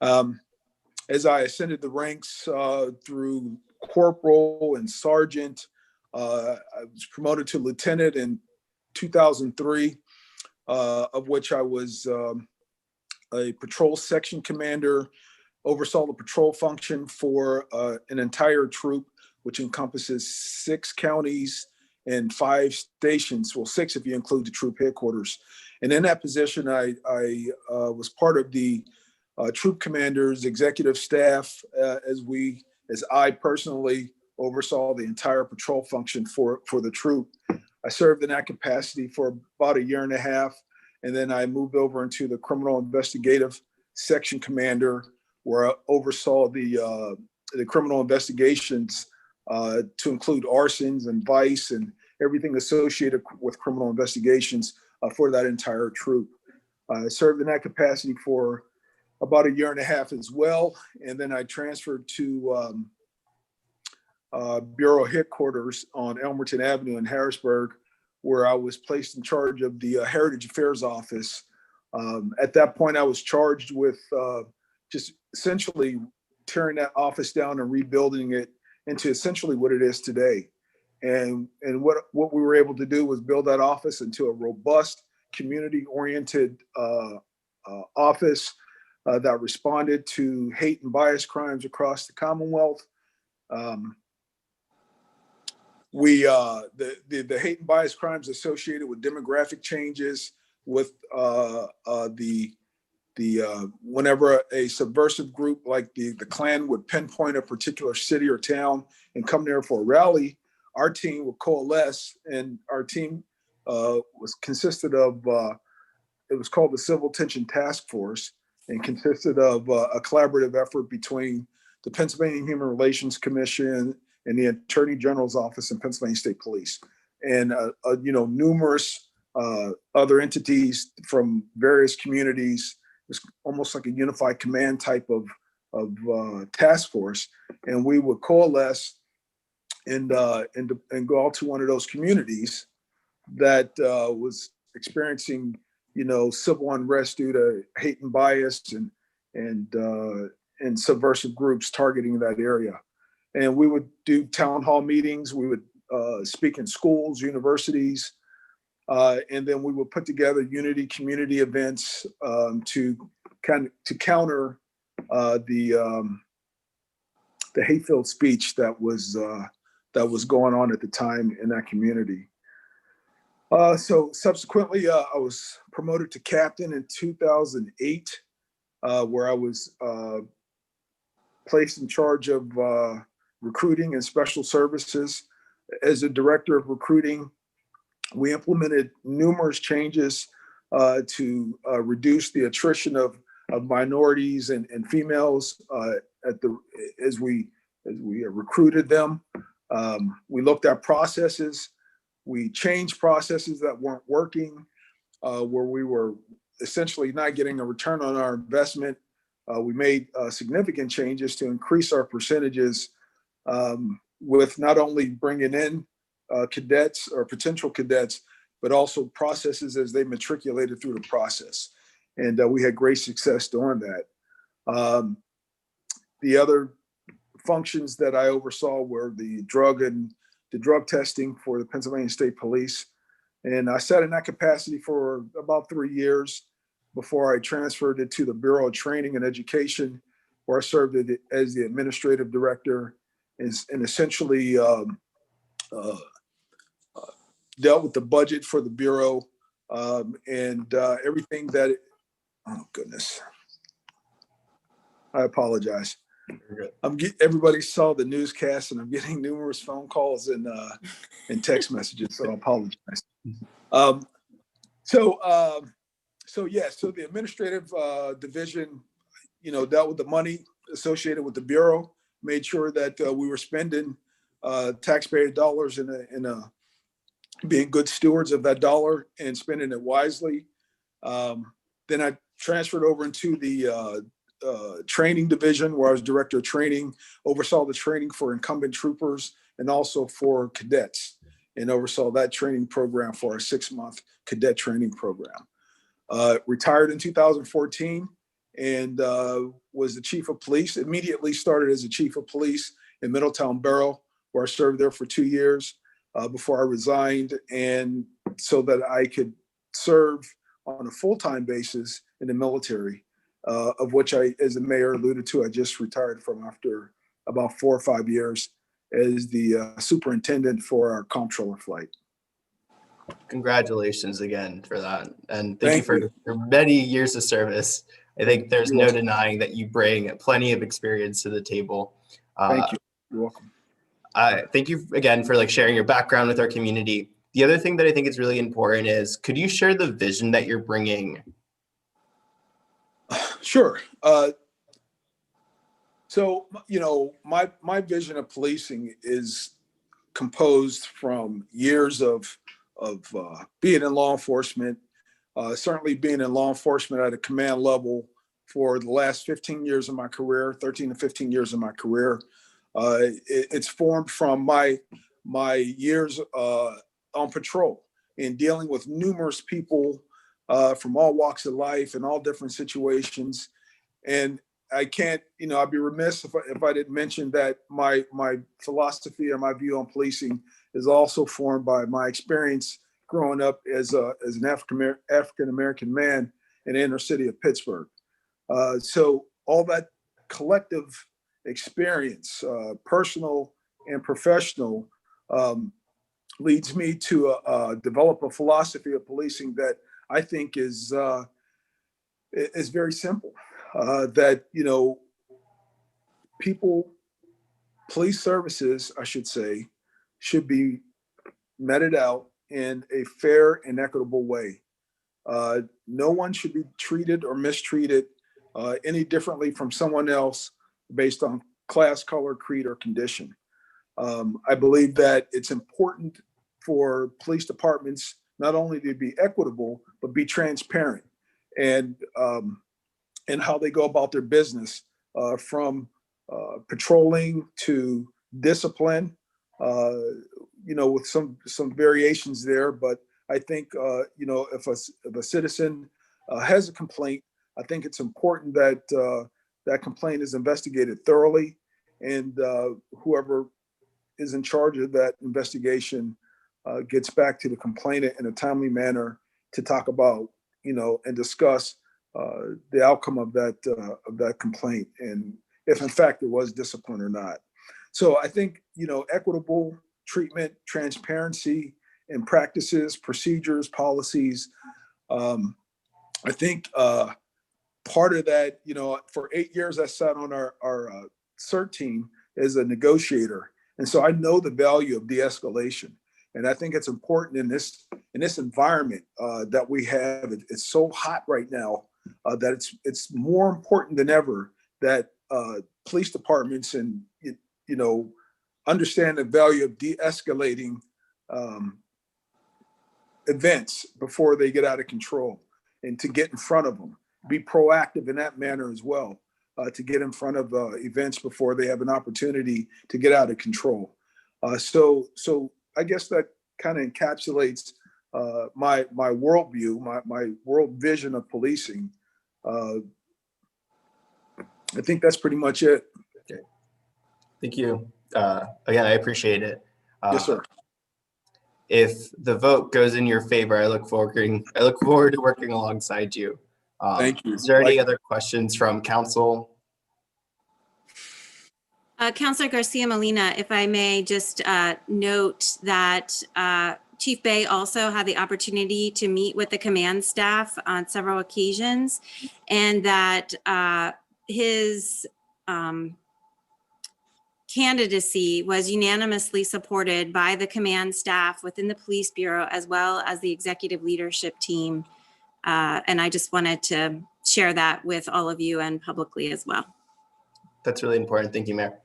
[SPEAKER 14] As I ascended the ranks through corporal and sergeant, I was promoted to lieutenant in 2003, of which I was a patrol section commander, oversaw the patrol function for an entire troop, which encompasses 6 counties and 5 stations. Well, 6 if you include the troop headquarters. And in that position, I was part of the troop commanders, executive staff, as I personally oversaw the entire patrol function for the troop. I served in that capacity for about 1.5 years, and then I moved over into the criminal investigative section commander, where I oversaw the criminal investigations to include arsons and vice and everything associated with criminal investigations for that entire troop. I served in that capacity for about 1.5 years as well, and then I transferred to Bureau headquarters on Elmerton Avenue in Harrisburg, where I was placed in charge of the Heritage Affairs Office. At that point, I was charged with just essentially tearing that office down and rebuilding it into essentially what it is today. And what we were able to do was build that office into a robust, community-oriented office that responded to hate and bias crimes across the Commonwealth. The hate and bias crimes associated with demographic changes, with whenever a subversive group like the Klan would pinpoint a particular city or town and come there for a rally, our team would coalesce, and our team consisted of, it was called the Civil Tension Task Force, and consisted of a collaborative effort between the Pennsylvania Human Relations Commission and the Attorney General's Office and Pennsylvania State Police, and numerous other entities from various communities. It's almost like a unified command type of task force, and we would coalesce and go out to one of those communities that was experiencing, civil unrest due to hate and bias and subversive groups targeting that area. And we would do town hall meetings. We would speak in schools, universities, and then we would put together unity community events to counter the hate-filled speech that was going on at the time in that community. So subsequently, I was promoted to captain in 2008, where I was placed in charge of recruiting and special services. As a director of recruiting, we implemented numerous changes to reduce the attrition of minorities and females as we recruited them. We looked at processes. We changed processes that weren't working, where we were essentially not getting a return on our investment. We made significant changes to increase our percentages with not only bringing in cadets or potential cadets, but also processes as they matriculated through the process. And we had great success doing that. The other functions that I oversaw were the drug testing for the Pennsylvania State Police. And I sat in that capacity for about 3 years before I transferred it to the Bureau of Training and Education, where I served as the administrative director and essentially dealt with the budget for the Bureau and everything that, oh goodness, I apologize. Everybody saw the newscast, and I'm getting numerous phone calls and text messages, so I apologize. So the administrative division, dealt with the money associated with the Bureau, made sure that we were spending taxpayer dollars in being good stewards of that dollar and spending it wisely. Then I transferred over into the training division, where I was director of training, oversaw the training for incumbent troopers and also for cadets, and oversaw that training program for our 6-month cadet training program. Retired in 2014 and was the chief of police. Immediately started as a chief of police in Middletown Borough, where I served there for 2 years before I resigned, and so that I could serve on a full-time basis in the military, of which I, as the mayor alluded to, I just retired from after about 4 or 5 years as the superintendent for our comptroller flight.
[SPEAKER 8] Congratulations again for that. And thank you for your many years of service. I think there's no denying that you bring plenty of experience to the table.
[SPEAKER 14] Thank you. You're welcome.
[SPEAKER 8] Thank you again for sharing your background with our community. The other thing that I think is really important is, could you share the vision that you're bringing?
[SPEAKER 14] Sure. So, my vision of policing is composed from years of being in law enforcement, certainly being in law enforcement at a command level for the last 15 years of my career, 13 to 15 years of my career. It's formed from my years on patrol and dealing with numerous people from all walks of life and all different situations. And I can't, I'd be remiss if I didn't mention that my philosophy or my view on policing is also formed by my experience growing up as an African-American man in the inner city of Pittsburgh. So all that collective experience, personal and professional, leads me to develop a philosophy of policing that I think is very simple. That police services, I should say, should be meted out in a fair and equitable way. No one should be treated or mistreated any differently from someone else based on class, color, creed, or condition. I believe that it's important for police departments not only to be equitable, but be transparent and how they go about their business from patrolling to discipline, with some variations there. But I think, if a citizen has a complaint, I think it's important that that complaint is investigated thoroughly, and whoever is in charge of that investigation gets back to the complainant in a timely manner to talk about, and discuss the outcome of that complaint, and if in fact there was discipline or not. So I think, equitable treatment, transparency in practices, procedures, policies. I think part of that, for 8 years I sat on our CERT team as a negotiator. And so I know the value of de-escalation. And I think it's important in this environment that we have. It's so hot right now that it's more important than ever that police departments and understand the value of de-escalating events before they get out of control, and to get in front of them, be proactive in that manner as well, to get in front of events before they have an opportunity to get out of control. So I guess that kind of encapsulates my worldview, my world vision of policing. I think that's pretty much it.
[SPEAKER 8] Okay. Thank you. Again, I appreciate it.
[SPEAKER 14] Yes, sir.
[SPEAKER 8] If the vote goes in your favor, I look forward to working alongside you.
[SPEAKER 14] Thank you.
[SPEAKER 8] Is there any other questions from council?
[SPEAKER 1] Councilor Garcia Molina, if I may just note that Chief Bay also had the opportunity to meet with the command staff on several occasions, and that his candidacy was unanimously supported by the command staff within the police bureau, as well as the executive leadership team. And I just wanted to share that with all of you and publicly as well.
[SPEAKER 8] That's really important. Thank you, Mayor.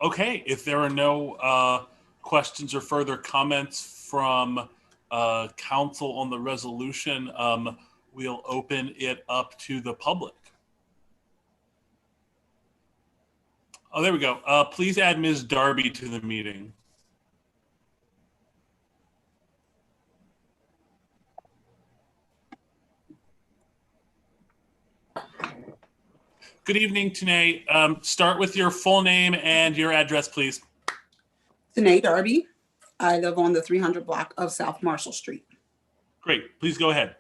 [SPEAKER 7] Okay, if there are no questions or further comments from council on the resolution, we'll open it up to the public. Oh, there we go. Please add Ms. Darby to the meeting. Good evening, Tanae. Start with your full name and your address, please.
[SPEAKER 15] Tanae Darby. I live on the 300 block of South Marshall Street.
[SPEAKER 7] Great. Please go ahead.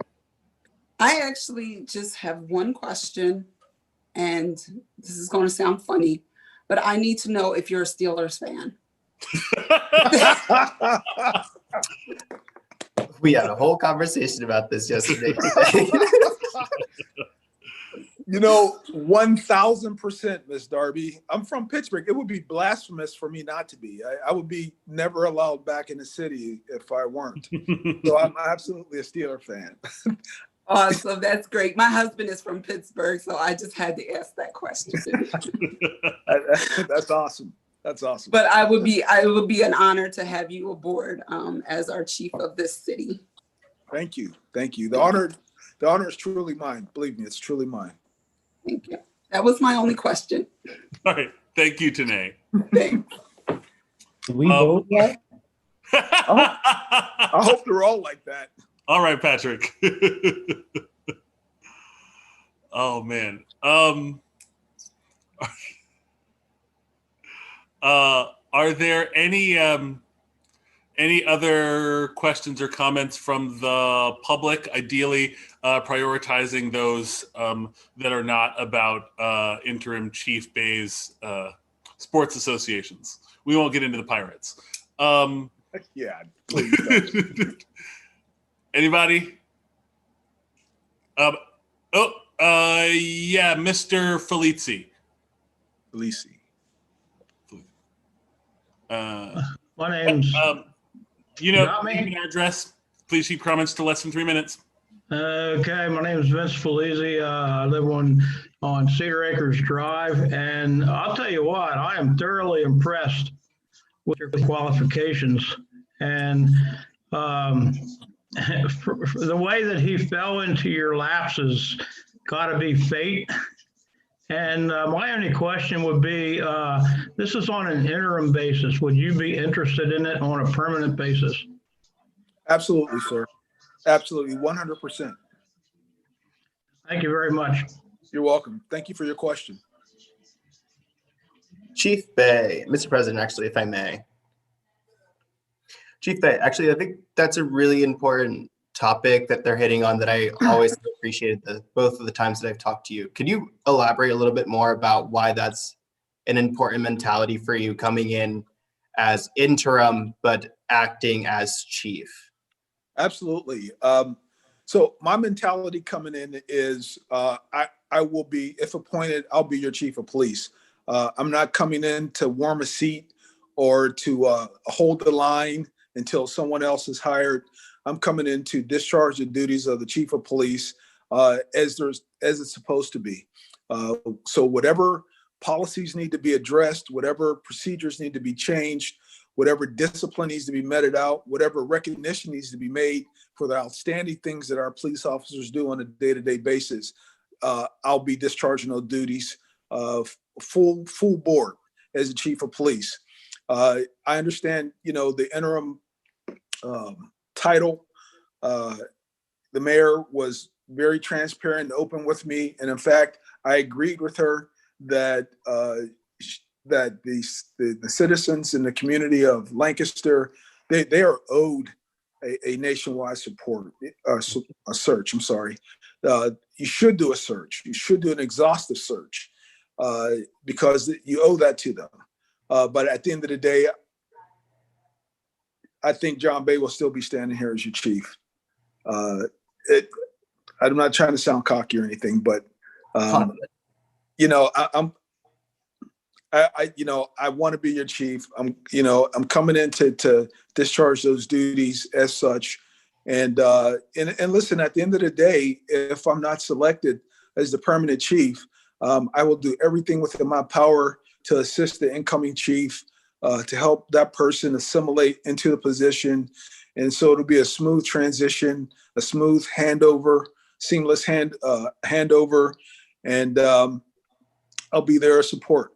[SPEAKER 15] I actually just have one question, and this is going to sound funny, but I need to know if you're a Steelers fan.
[SPEAKER 8] We had a whole conversation about this yesterday.
[SPEAKER 14] 1000%, Miss Darby. I'm from Pittsburgh. It would be blasphemous for me not to be. I would be never allowed back in the city if I weren't. So I'm absolutely a Steeler fan.
[SPEAKER 15] Awesome. That's great. My husband is from Pittsburgh, so I just had to ask that question.
[SPEAKER 14] That's awesome. That's awesome.
[SPEAKER 15] But it would be an honor to have you aboard as our chief of this city.
[SPEAKER 14] Thank you. Thank you. The honor is truly mine. Believe me, it's truly mine.
[SPEAKER 15] Thank you. That was my only question.
[SPEAKER 7] All right. Thank you, Tanae.
[SPEAKER 15] Thanks.
[SPEAKER 3] Did we vote yet?
[SPEAKER 14] I hope they're all like that.
[SPEAKER 7] All right, Patrick. Oh, man. Are there any other questions or comments from the public? Ideally, prioritizing those that are not about interim Chief Bay's sports associations. We won't get into the Pirates.
[SPEAKER 14] Yeah, please don't.
[SPEAKER 7] Anybody? Yeah, Mr. Felici.
[SPEAKER 16] My name's.
[SPEAKER 7] Name and address. Please keep comments to less than 3 minutes.
[SPEAKER 16] Okay, my name is Vince Felici. I live on on Cedar Acres Drive. And I'll tell you what, I am thoroughly impressed with your qualifications. And for the way that he fell into your laps has got to be fate. And my only question would be, this is on an interim basis. Would you be interested in it on a permanent basis?
[SPEAKER 14] Absolutely, sir. Absolutely, 100%.
[SPEAKER 16] Thank you very much.
[SPEAKER 14] You're welcome. Thank you for your question.
[SPEAKER 8] Chief Bay, Mr. President, actually, if I may. Chief Bay, actually, I think that's a really important topic that they're hitting on that I always appreciated both of the times that I've talked to you. Could you elaborate a little bit more about why that's an important mentality for you coming in as interim, but acting as chief?
[SPEAKER 14] Absolutely. So my mentality coming in is I will be, if appointed, I'll be your chief of police. I'm not coming in to warm a seat or to hold the line until someone else is hired. I'm coming in to discharge the duties of the chief of police as it's supposed to be. So whatever policies need to be addressed, whatever procedures need to be changed, whatever discipline needs to be meted out, whatever recognition needs to be made for the outstanding things that our police officers do on a day-to-day basis, I'll be discharging those duties full board as the chief of police. I understand, the interim title. The mayor was very transparent and open with me, and in fact, I agreed with her that that the citizens in the community of Lancaster, they are owed a nationwide support, a search. I'm sorry. You should do a search. You should do an exhaustive search because you owe that to them. But at the end of the day, I think John Bay will still be standing here as your chief. I'm not trying to sound cocky or anything, but I want to be your chief. I'm coming in to discharge those duties as such. And listen, at the end of the day, if I'm not selected as the permanent chief, I will do everything within my power to assist the incoming chief, to help that person assimilate into the position. And so it'll be a smooth transition, a smooth handover, seamless handover, and I'll be there as support.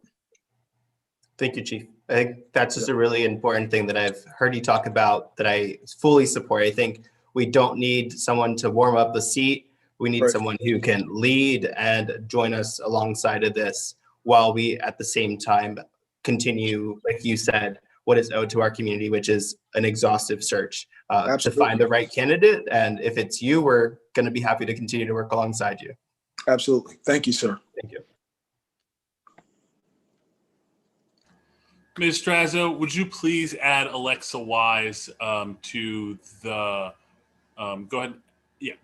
[SPEAKER 8] Thank you, Chief. I think that's just a really important thing that I've heard you talk about that I fully support. I think we don't need someone to warm up the seat. We need someone who can lead and join us alongside of this while we at the same time continue, like you said, what is owed to our community, which is an exhaustive search to find the right candidate. And if it's you, we're going to be happy to continue to work alongside you.
[SPEAKER 14] Absolutely. Thank you, sir.
[SPEAKER 8] Thank you.
[SPEAKER 7] Ms. Strazo, would you please add Alexa Wise to the, go ahead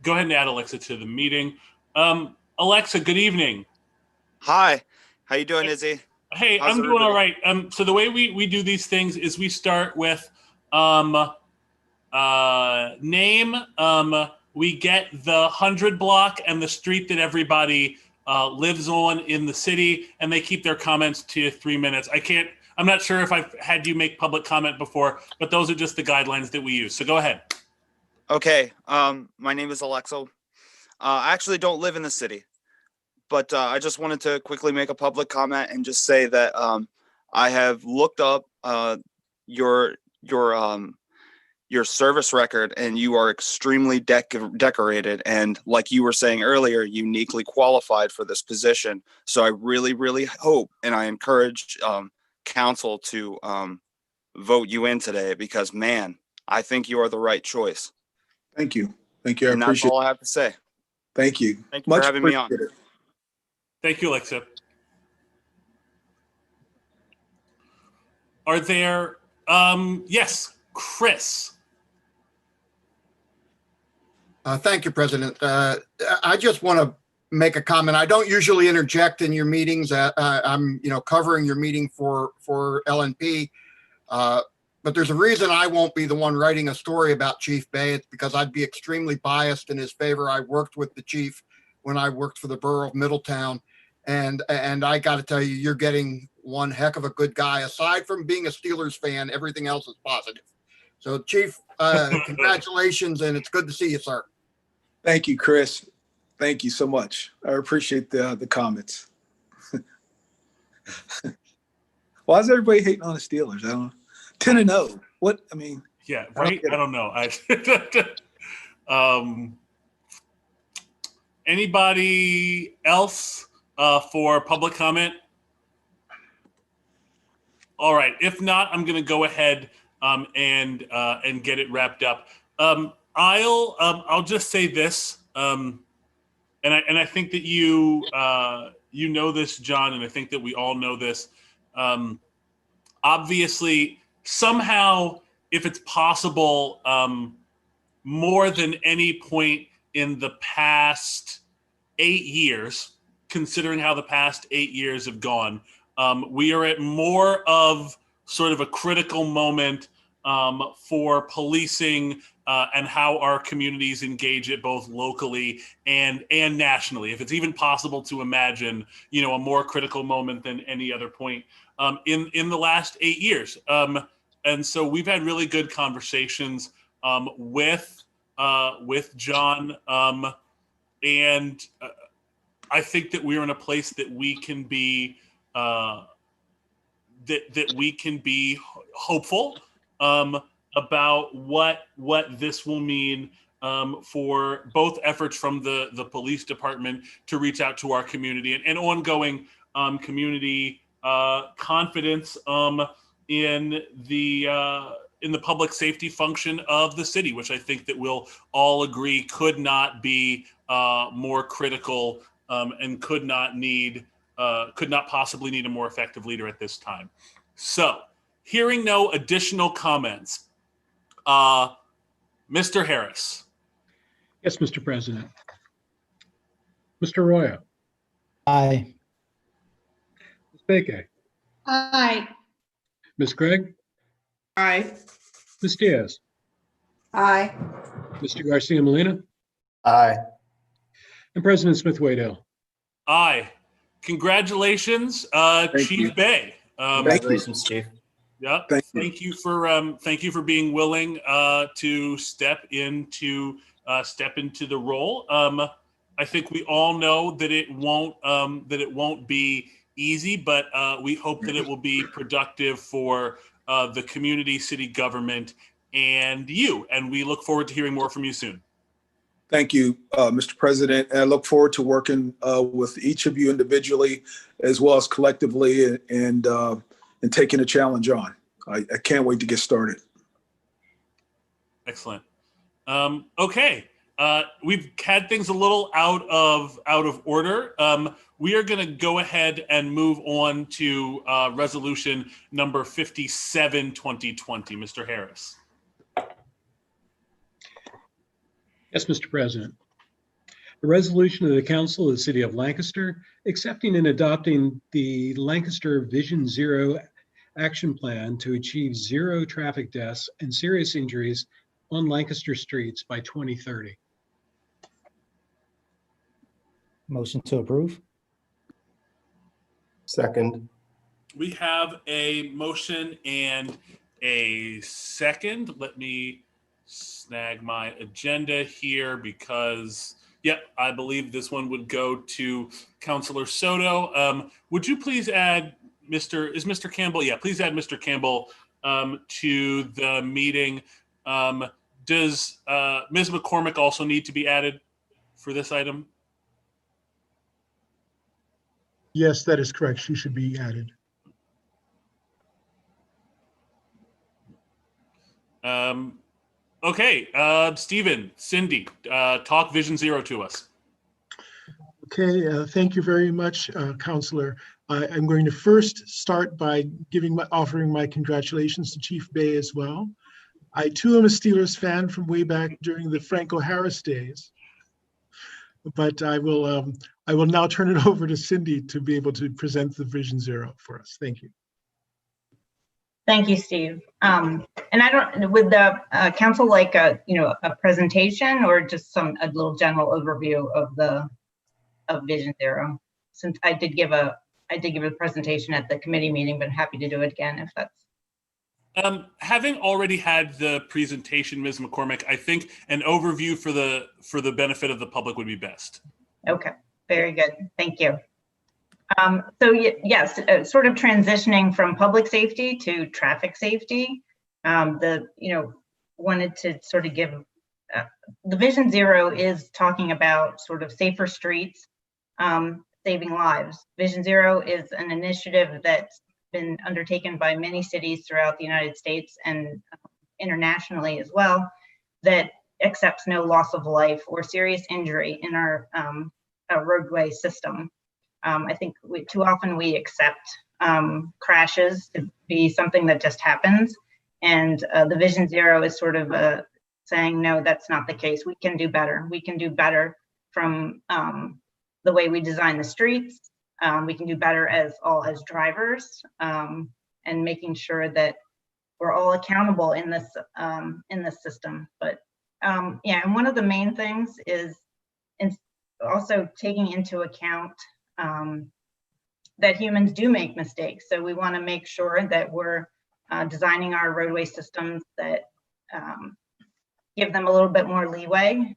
[SPEAKER 7] and add Alexa to the meeting. Alexa, good evening.
[SPEAKER 17] Hi, how you doing, Izzy?
[SPEAKER 7] Hey,
[SPEAKER 17] How's
[SPEAKER 7] I'm doing all
[SPEAKER 17] everybody?
[SPEAKER 7] right. So the way we do these things is we start with name, we get the 100 block and the street that everybody lives on in the city, and they keep their comments to 3 minutes. I'm not sure if I've had you make public comment before, but those are just the guidelines that we use. So go ahead.
[SPEAKER 17] Okay, my name is Alexa. I actually don't live in the city, but I just wanted to quickly make a public comment and just say that I have looked up your service record, and you are extremely decorated, and like you were saying earlier, uniquely qualified for this position. So I really, really hope, and I encourage council to vote you in today, because man, I think you are the right choice.
[SPEAKER 14] Thank you. Thank you. I
[SPEAKER 17] And that's
[SPEAKER 14] appreciate
[SPEAKER 17] all I have to say.
[SPEAKER 14] Thank you.
[SPEAKER 17] Thank you for having me on.
[SPEAKER 14] appreciated.
[SPEAKER 7] Thank you, Alexa. Are there, yes, Chris.
[SPEAKER 18] Thank you, President. I just want to make a comment. I don't usually interject in your meetings. I'm, covering your meeting for LNP, but there's a reason I won't be the one writing a story about Chief Bay. It's because I'd be extremely biased in his favor. I worked with the chief when I worked for the borough of Middletown, And I got to tell you, you're getting one heck of a good guy. Aside from being a Steelers fan, everything else is positive. So Chief, congratulations, and it's good to see you, sir.
[SPEAKER 14] Thank you, Chris. Thank you so much. I appreciate the comments. Why is everybody hating on the Steelers? I don't know. 10-0. What, I mean.
[SPEAKER 7] Yeah, right. I don't know. Anybody else for public comment? All right. If not, I'm going to go ahead and get it wrapped up. I'll just say this, and I think that you know this, John, and I think that we all know this. Obviously, somehow, if it's possible, more than any point in the past 8 years, considering how the past 8 years have gone, we are at more of sort of a critical moment for policing and how our communities engage it both locally and nationally. If it's even possible to imagine, a more critical moment than any other point in the last 8 years. And so we've had really good conversations with John, and I think that we're in a place that we can be that we can be hopeful about what this will mean for both efforts from the police department to reach out to our community and ongoing community confidence in the public safety function of the city, which I think that we'll all agree could not be more critical and could not possibly need a more effective leader at this time. So, hearing no additional comments, Mr. Harris.
[SPEAKER 6] Yes, Mr. President. Mr. Roya.
[SPEAKER 3] Aye.
[SPEAKER 6] Ms. Beke.
[SPEAKER 2] Aye.
[SPEAKER 6] Ms. Gregg.
[SPEAKER 4] Aye.
[SPEAKER 6] Ms. Diaz.
[SPEAKER 15] Aye.
[SPEAKER 6] Mr. Garcia Molina.
[SPEAKER 8] Aye.
[SPEAKER 6] And President Smith Waydell.
[SPEAKER 7] Aye. Congratulations, Chief Bay.
[SPEAKER 8] Congratulations, Chief.
[SPEAKER 7] Yeah. Thank you for being willing to step into the role. I think we all know that it won't be easy, but we hope that it will be productive for the community, city government, and you. And we look forward to hearing more from you soon.
[SPEAKER 14] Thank you, Mr. President. And I look forward to working with each of you individually as well as collectively and taking the challenge on. I can't wait to get started.
[SPEAKER 7] Excellent. Okay. We've had things a little out of order. We are going to go ahead and move on to resolution number 57, 2020. Mr. Harris.
[SPEAKER 6] Yes, Mr. President. A resolution of the Council of the City of Lancaster accepting and adopting the Lancaster Vision Zero action plan to achieve zero traffic deaths and serious injuries on Lancaster streets by 2030.
[SPEAKER 3] Motion to approve.
[SPEAKER 8] Second.
[SPEAKER 7] We have a motion and a second. Let me snag my agenda here because, I believe this one would go to Councilor Soto. Would you please add Mr. Campbell? Yeah, please add Mr. Campbell to the meeting. Does Ms. McCormick also need to be added for this item?
[SPEAKER 19] Yes, that is correct. She should be added.
[SPEAKER 7] Okay, Stephen, Cindy, talk Vision Zero to us.
[SPEAKER 19] Okay, thank you very much, Councilor. I'm going to first start by offering my congratulations to Chief Bay as well. I too am a Steelers fan from way back during the Franco Harris days. But I will now turn it over to Cindy to be able to present the Vision Zero for us. Thank you.
[SPEAKER 20] Thank you, Steve. And would the council like a presentation or just a little general overview of Vision Zero? since I did give a presentation at the committee meeting, but happy to do it again if that's.
[SPEAKER 7] Having already had the presentation, Ms. McCormick, I think an overview for the benefit of the public would be best.
[SPEAKER 20] Okay, very good. Thank you. So yes, sort of transitioning from public safety to traffic safety. Wanted to sort of give the Vision Zero is talking about sort of safer streets, saving lives. Vision Zero is an initiative that's been undertaken by many cities throughout the United States and internationally as well, that accepts no loss of life or serious injury in our roadway system. I think too often we accept crashes to be something that just happens, and the Vision Zero is sort of saying, no, that's not the case. We can do better. We can do better from the way we design the streets. We can do better as drivers, and making sure that we're all accountable in this system. But yeah, and one of the main things is also taking into account that humans do make mistakes. So we want to make sure that we're designing our roadway systems that give them a little bit more leeway,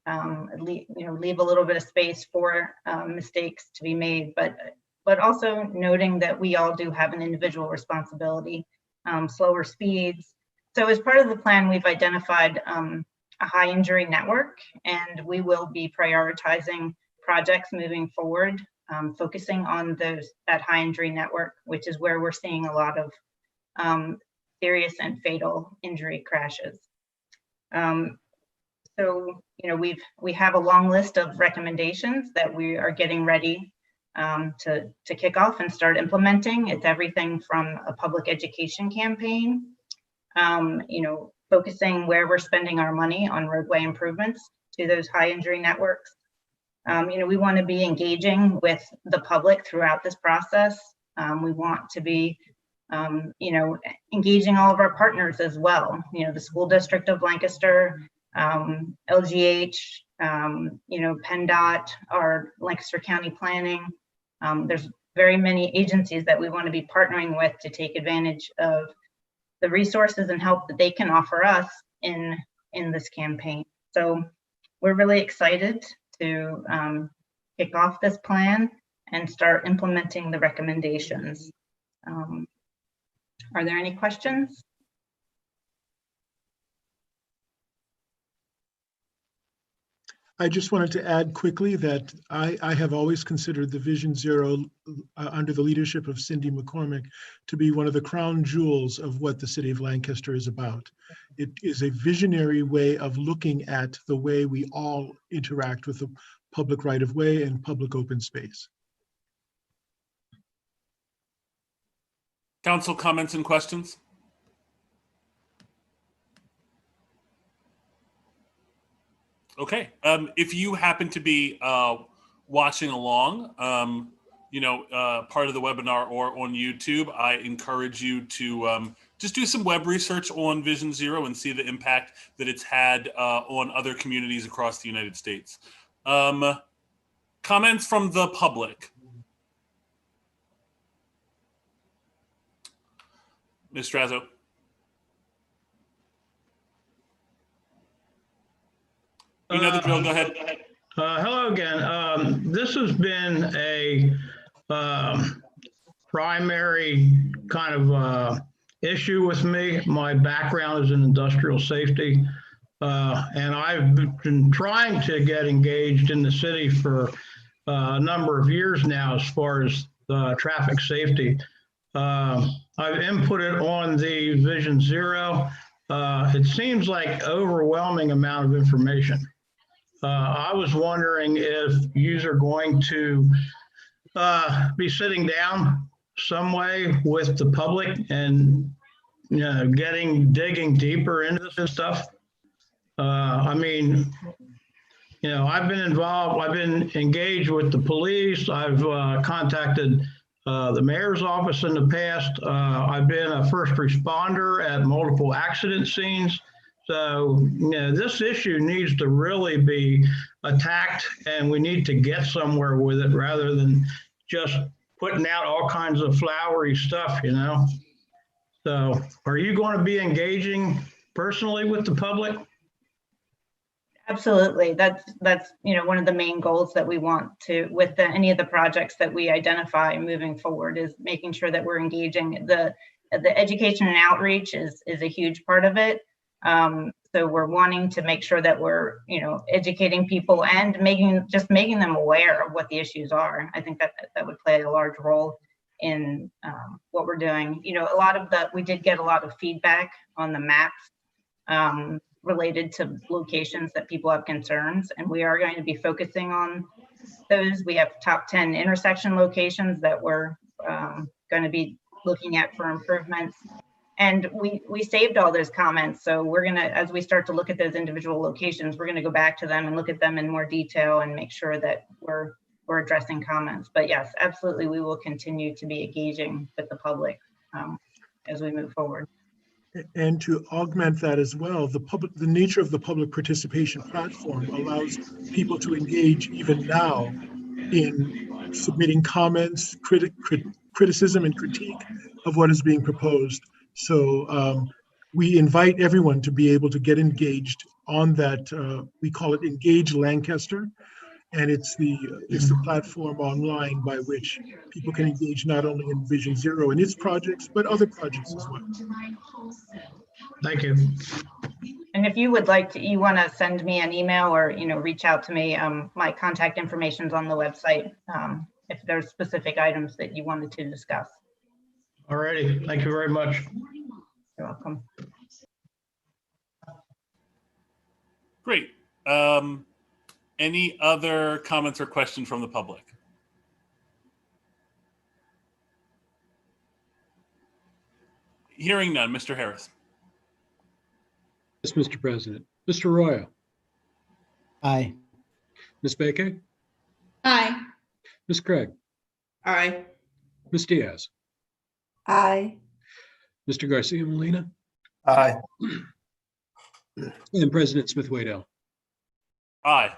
[SPEAKER 20] leave a little bit of space for mistakes to be made, but also noting that we all do have an individual responsibility, slower speeds. So as part of the plan, we've identified a high injury network, and we will be prioritizing projects moving forward, focusing on that high injury network, which is where we're seeing a lot of serious and fatal injury crashes. So, we have a long list of recommendations that we are getting ready to kick off and start implementing. It's everything from a public education campaign, focusing where we're spending our money on roadway improvements to those high injury networks. We want to be engaging with the public throughout this process. We want to be, engaging all of our partners as well. The School District of Lancaster, LGH, PennDOT, our Lancaster County Planning. There's very many agencies that we want to be partnering with to take advantage of the resources and help that they can offer us in this campaign. So we're really excited to kick off this plan and start implementing the recommendations. Are there any questions?
[SPEAKER 19] I just wanted to add quickly that I have always considered the Vision Zero under the leadership of Cindy McCormick to be one of the crown jewels of what the city of Lancaster is about. It is a visionary way of looking at the way we all interact with the public right of way and public open space.
[SPEAKER 7] Council comments and questions? Okay, if you happen to be watching along, part of the webinar or on YouTube, I encourage you to just do some web research on Vision Zero and see the impact that it's had on other communities across the United States. Comments from the public? Ms. Strazo. You know the drill, go ahead.
[SPEAKER 16] Hello again. This has been a primary kind of issue with me. My background is in industrial safety, and I've been trying to get engaged in the city for a number of years now as far as traffic safety. I've inputted on the Vision Zero. It seems like overwhelming amount of information. I was wondering if you are going to be sitting down some way with the public and digging deeper into this stuff. I mean, I've been involved, I've been engaged with the police. I've contacted the mayor's office in the past. I've been a first responder at multiple accident scenes. So, this issue needs to really be attacked, and we need to get somewhere with it rather than just putting out all kinds of flowery stuff, you know? So are you going to be engaging personally with the public?
[SPEAKER 20] Absolutely. That's one of the main goals that we want to with any of the projects that we identify moving forward is making sure that we're engaging. The education and outreach is a huge part of it. So we're wanting to make sure that we're educating people and making them aware of what the issues are. I think that would play a large role in what we're doing. We did get a lot of feedback on the maps related to locations that people have concerns, and we are going to be focusing on those. We have top 10 intersection locations that we're going to be looking at for improvements. And we saved all those comments. So we're going to, as we start to look at those individual locations, we're going to go back to them and look at them in more detail and make sure that we're addressing comments. But yes, absolutely, we will continue to be engaging with the public as we move forward.
[SPEAKER 19] And to augment that as well, the nature of the public participation platform allows people to engage even now in submitting comments, criticism and critique of what is being proposed. So we invite everyone to be able to get engaged on that. We call it Engage Lancaster. And it's the platform online by which people can engage not only in Vision Zero and its projects, but other projects as well.
[SPEAKER 16] Thank you.
[SPEAKER 20] And if you would like to, you want to send me an email or reach out to me, my contact information is on the website. If there's specific items that you wanted to discuss.
[SPEAKER 16] All righty. Thank you very much.
[SPEAKER 20] You're welcome.
[SPEAKER 7] Great. Any other comments or questions from the public? Hearing none, Mr. Harris.
[SPEAKER 6] Yes, Mr. President. Mr. Arroyo.
[SPEAKER 3] Aye.
[SPEAKER 6] Ms. Baker.
[SPEAKER 2] Aye.
[SPEAKER 6] Ms. Craig.
[SPEAKER 4] Aye.
[SPEAKER 6] Ms. Diaz.
[SPEAKER 15] Aye.
[SPEAKER 6] Mr. Garcia Molina.
[SPEAKER 8] Aye.
[SPEAKER 6] And President Smith Waddell.
[SPEAKER 7] Aye.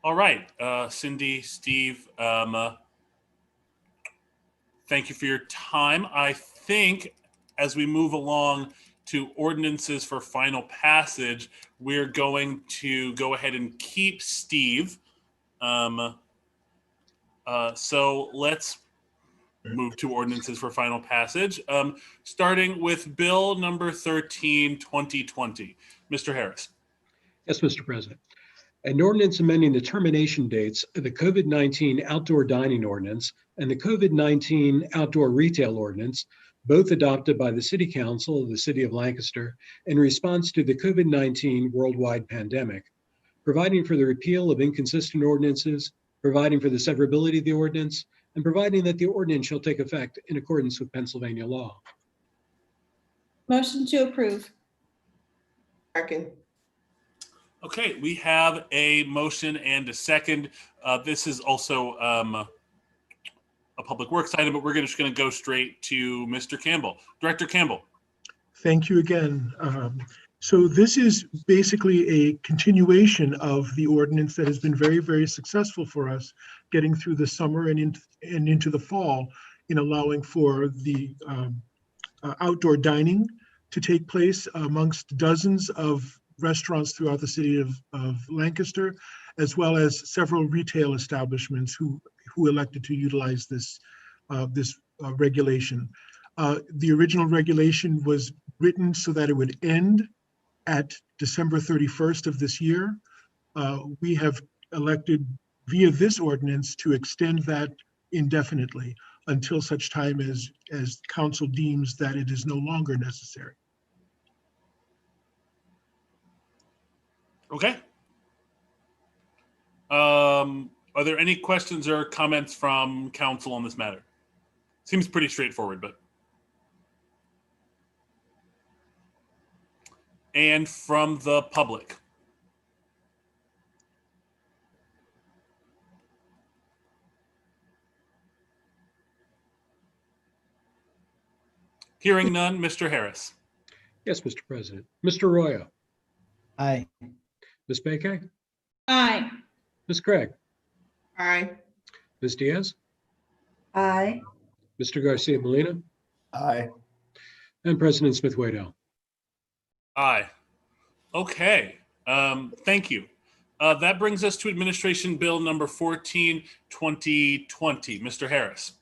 [SPEAKER 7] All right, Cindy, Steve, thank you for your time. I think as we move along to ordinances for final passage, we're going to go ahead and keep Steve. So let's move to ordinances for final passage, starting with Bill number 13, 2020. Mr. Harris.
[SPEAKER 6] Yes, Mr. President. An ordinance amending the termination dates of the COVID-19 outdoor dining ordinance and the COVID-19 outdoor retail ordinance, both adopted by the City Council of the City of Lancaster in response to the COVID-19 worldwide pandemic, providing for the repeal of inconsistent ordinances, providing for the severability of the ordinance, and providing that the ordinance shall take effect in accordance with Pennsylvania law.
[SPEAKER 2] Motion to approve.
[SPEAKER 4] Second.
[SPEAKER 7] Okay, we have a motion and a second. This is also a public works item, but we're just going to go straight to Mr. Campbell. Director Campbell.
[SPEAKER 19] Thank you again. So this is basically a continuation of the ordinance that has been very, very successful for us getting through the summer and into the fall in allowing for the outdoor dining to take place amongst dozens of restaurants throughout the city of Lancaster, as well as several retail establishments who elected to utilize this regulation. The original regulation was written so that it would end at December 31st of this year. We have elected via this ordinance to extend that indefinitely until such time as council deems that it is no longer necessary.
[SPEAKER 7] Okay. Are there any questions or comments from council on this matter? Seems pretty straightforward, but. And from the public. Hearing none, Mr. Harris.
[SPEAKER 6] Yes, Mr. President. Mr. Arroyo.
[SPEAKER 3] Aye.
[SPEAKER 6] Ms. Baker.
[SPEAKER 2] Aye.
[SPEAKER 6] Ms. Craig.
[SPEAKER 4] Aye.
[SPEAKER 6] Ms. Diaz.
[SPEAKER 15] Aye.
[SPEAKER 6] Mr. Garcia Molina,
[SPEAKER 8] Aye.
[SPEAKER 6] and President Smith Waddell.
[SPEAKER 7] Aye. Okay, thank you. That brings us to Administration Bill number 14, 2020. Mr. Harris.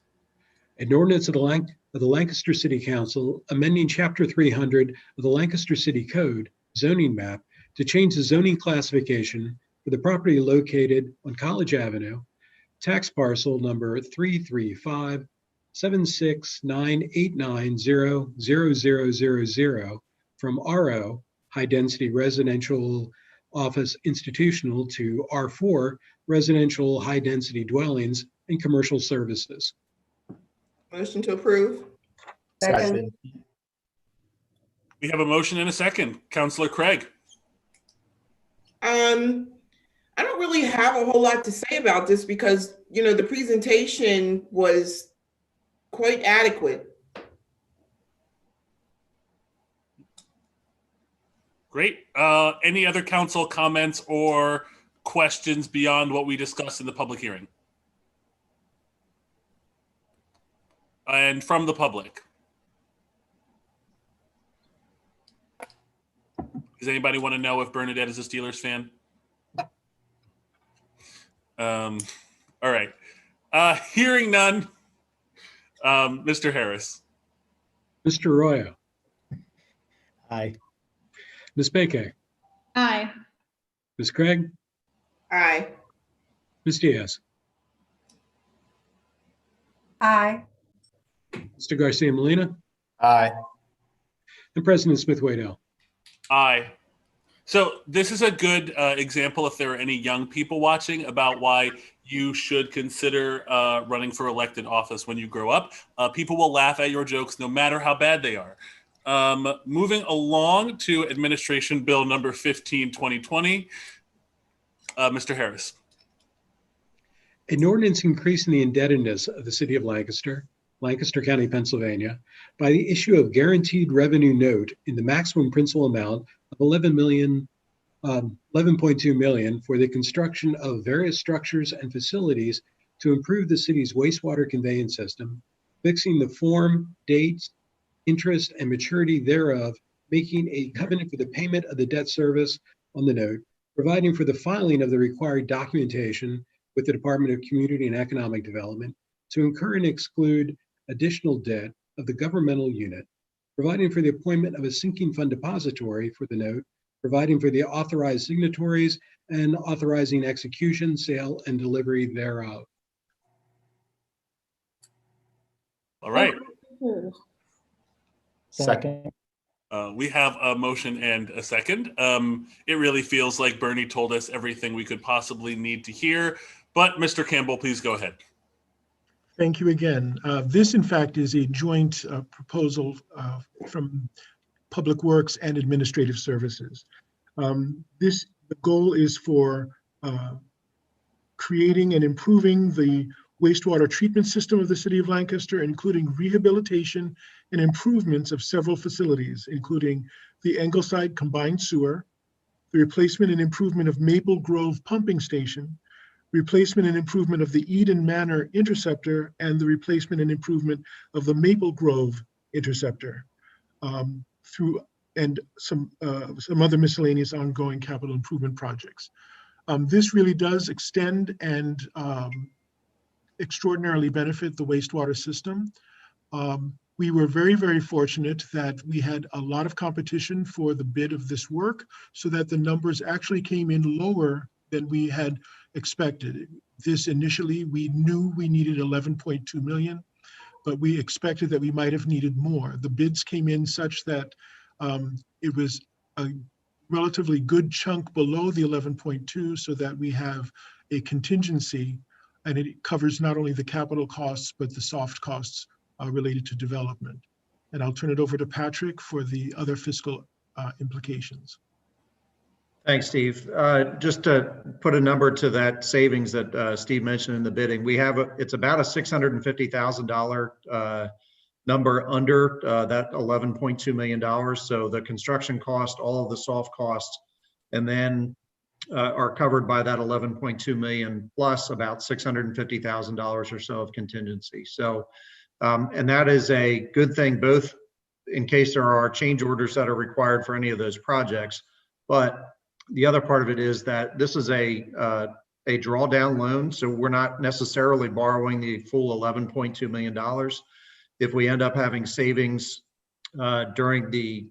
[SPEAKER 6] An ordinance of the Lancaster City Council amending Chapter 300 of the Lancaster City Code zoning map to change the zoning classification for the property located on College Avenue, tax parcel number 335-76989900000 from RO, high density residential office institutional, to R4, residential high density dwellings and commercial services.
[SPEAKER 4] Motion to approve.
[SPEAKER 15] Second.
[SPEAKER 7] We have a motion and a second. Councilor Craig.
[SPEAKER 4] I don't really have a whole lot to say about this because, you know, the presentation was quite adequate.
[SPEAKER 7] Great. Any other council comments or questions beyond what we discussed in the public hearing? And from the public? Does anybody want to know if Bernadette is a Steelers fan? All right. Hearing none. Mr. Harris.
[SPEAKER 6] Mr. Arroyo.
[SPEAKER 3] Aye.
[SPEAKER 6] Ms. Beke.
[SPEAKER 2] Aye.
[SPEAKER 6] Ms. Craig.
[SPEAKER 4] Aye.
[SPEAKER 6] Ms. Diaz.
[SPEAKER 15] Aye.
[SPEAKER 6] Mr. Garcia Molina,
[SPEAKER 8] Aye.
[SPEAKER 6] and President Smith Waddell.
[SPEAKER 7] Aye. So this is a good example, if there are any young people watching, about why you should consider running for elected office when you grow up. People will laugh at your jokes no matter how bad they are. Moving along to Administration Bill number 15, 2020. Mr. Harris.
[SPEAKER 6] An ordinance increasing the indebtedness of the city of Lancaster, Lancaster County, Pennsylvania, by the issue of guaranteed revenue note in the maximum principal amount of $11.2 million for the construction of various structures and facilities to improve the city's wastewater conveyance system, fixing the form, dates, interest, and maturity thereof, making a covenant for the payment of the debt service on the note, providing for the filing of the required documentation with the Department of Community and Economic Development to incur and exclude additional debt of the governmental unit, providing for the appointment of a sinking fund depository for the note, providing for the authorized signatories, and authorizing execution, sale, and delivery thereof.
[SPEAKER 7] All right.
[SPEAKER 3] Second.
[SPEAKER 7] We have a motion and a second. It really feels like Bernie told us everything we could possibly need to hear, but Mr. Campbell, please go ahead.
[SPEAKER 19] Thank you again. This, in fact, is a joint proposal from Public Works and Administrative Services. The goal is for creating and improving the wastewater treatment system of the city of Lancaster, including rehabilitation and improvements of several facilities, including the Engleside Combined Sewer, the replacement and improvement of Maple Grove Pumping Station, replacement and improvement of the Eden Manor Interceptor, and the replacement and improvement of the Maple Grove Interceptor, and some other miscellaneous ongoing capital improvement projects. This really does extend and extraordinarily benefit the wastewater system. We were very, very fortunate that we had a lot of competition for the bid of this work, so that the numbers actually came in lower than we had expected. This initially, we knew we needed 11.2 million, but we expected that we might have needed more. The bids came in such that it was a relatively good chunk below the 11.2, so that we have a contingency, and it covers not only the capital costs, but the soft costs related to development. And I'll turn it over to Patrick for the other fiscal implications.
[SPEAKER 5] Thanks, Steve. Just to put a number to that savings that Steve mentioned in the bidding, it's about a $650,000 number under that $11.2 million. So the construction cost, all of the soft costs, and then are covered by that 11.2 million plus about $650,000 or so of contingency. So, and that is a good thing, both in case there are change orders that are required for any of those projects. But the other part of it is that this is a drawdown loan, so we're not necessarily borrowing the full $11.2 million. If we end up having savings during the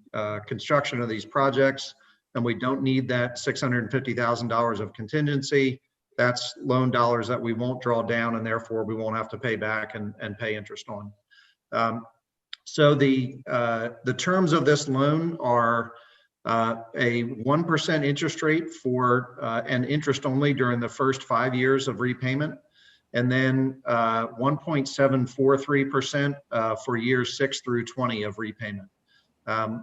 [SPEAKER 5] construction of these projects, and we don't need that $650,000 of contingency, that's loan dollars that we won't draw down, and therefore we won't have to pay back and pay interest on. So the terms of this loan are a 1% interest rate for and interest only during the first 5 years of repayment, and then 1.743% for years 6 through 20 of repayment.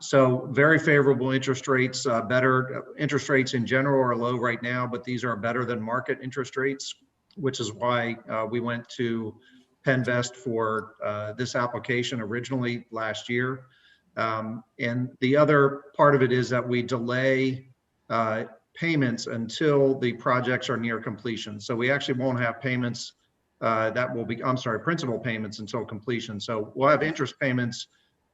[SPEAKER 5] So very favorable interest rates. Better interest rates in general are low right now, but these are better than market interest rates, which is why we went to Penvest for this application originally last year. And the other part of it is that we delay payments until the projects are near completion. So we actually won't have payments that will be, I'm sorry, principal payments until completion. So we'll have interest payments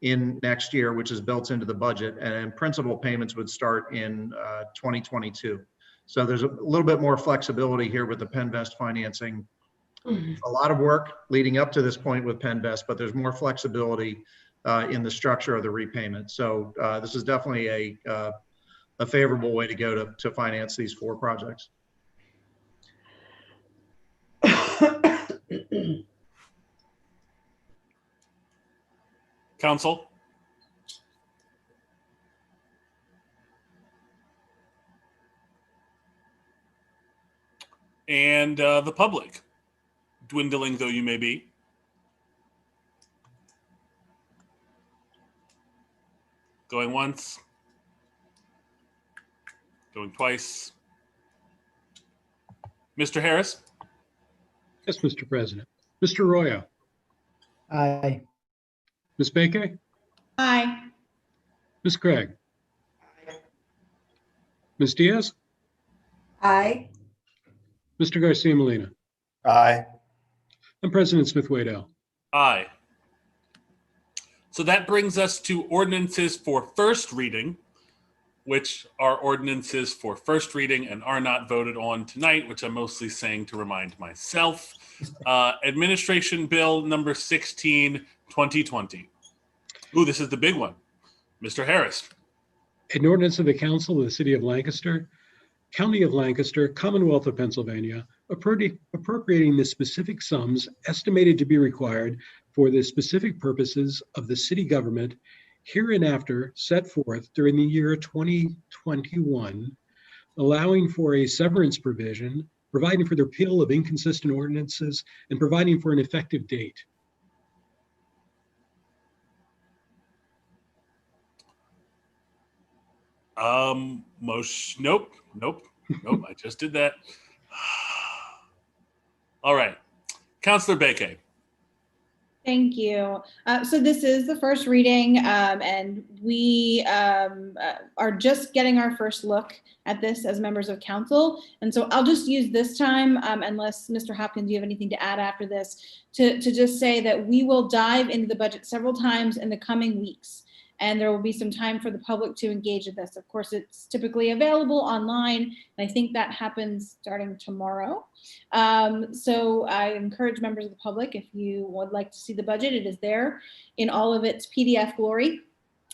[SPEAKER 5] in next year, which is built into the budget, and principal payments would start in 2022. So there's a little bit more flexibility here with the Penvest financing. A lot of work leading up to this point with Penvest, but there's more flexibility in the structure of the repayment. So this is definitely a favorable way to go to finance these 4 projects.
[SPEAKER 7] Council? And the public, dwindling though you may be. Going once. Going twice. Mr. Harris?
[SPEAKER 6] Yes, Mr. President. Mr. Arroyo?
[SPEAKER 3] Aye.
[SPEAKER 6] Ms. Baker?
[SPEAKER 2] Aye.
[SPEAKER 6] Ms. Craig? Ms. Diaz?
[SPEAKER 15] Aye.
[SPEAKER 6] Mr. Garcia Molina?
[SPEAKER 8] Aye.
[SPEAKER 6] And President Smith-Waddell?
[SPEAKER 7] Aye. So that brings us to ordinances for first reading, which are ordinances for first reading and are not voted on tonight, which I'm mostly saying to remind myself. Administration Bill number 16, 2020. Ooh, this is the big one. Mr. Harris.
[SPEAKER 6] An ordinance of the Council of the City of Lancaster, County of Lancaster, Commonwealth of Pennsylvania, appropriating the specific sums estimated to be required for the specific purposes of the city government hereinafter set forth during the year 2021, allowing for a severance provision, providing for the repeal of inconsistent ordinances, and providing for an effective date.
[SPEAKER 7] Nope. I just did that. All right, Councilor Baker.
[SPEAKER 2] Thank you. So this is the first reading, and we are just getting our first look at this as members of council. And so I'll just use this time, unless Mr. Hopkins, you have anything to add after this, to just say that we will dive into the budget several times in the coming weeks. And there will be some time for the public to engage in this. Of course, it's typically available online, and I think that happens starting tomorrow. So I encourage members of the public, if you would like to see the budget, it is there in all of its PDF glory.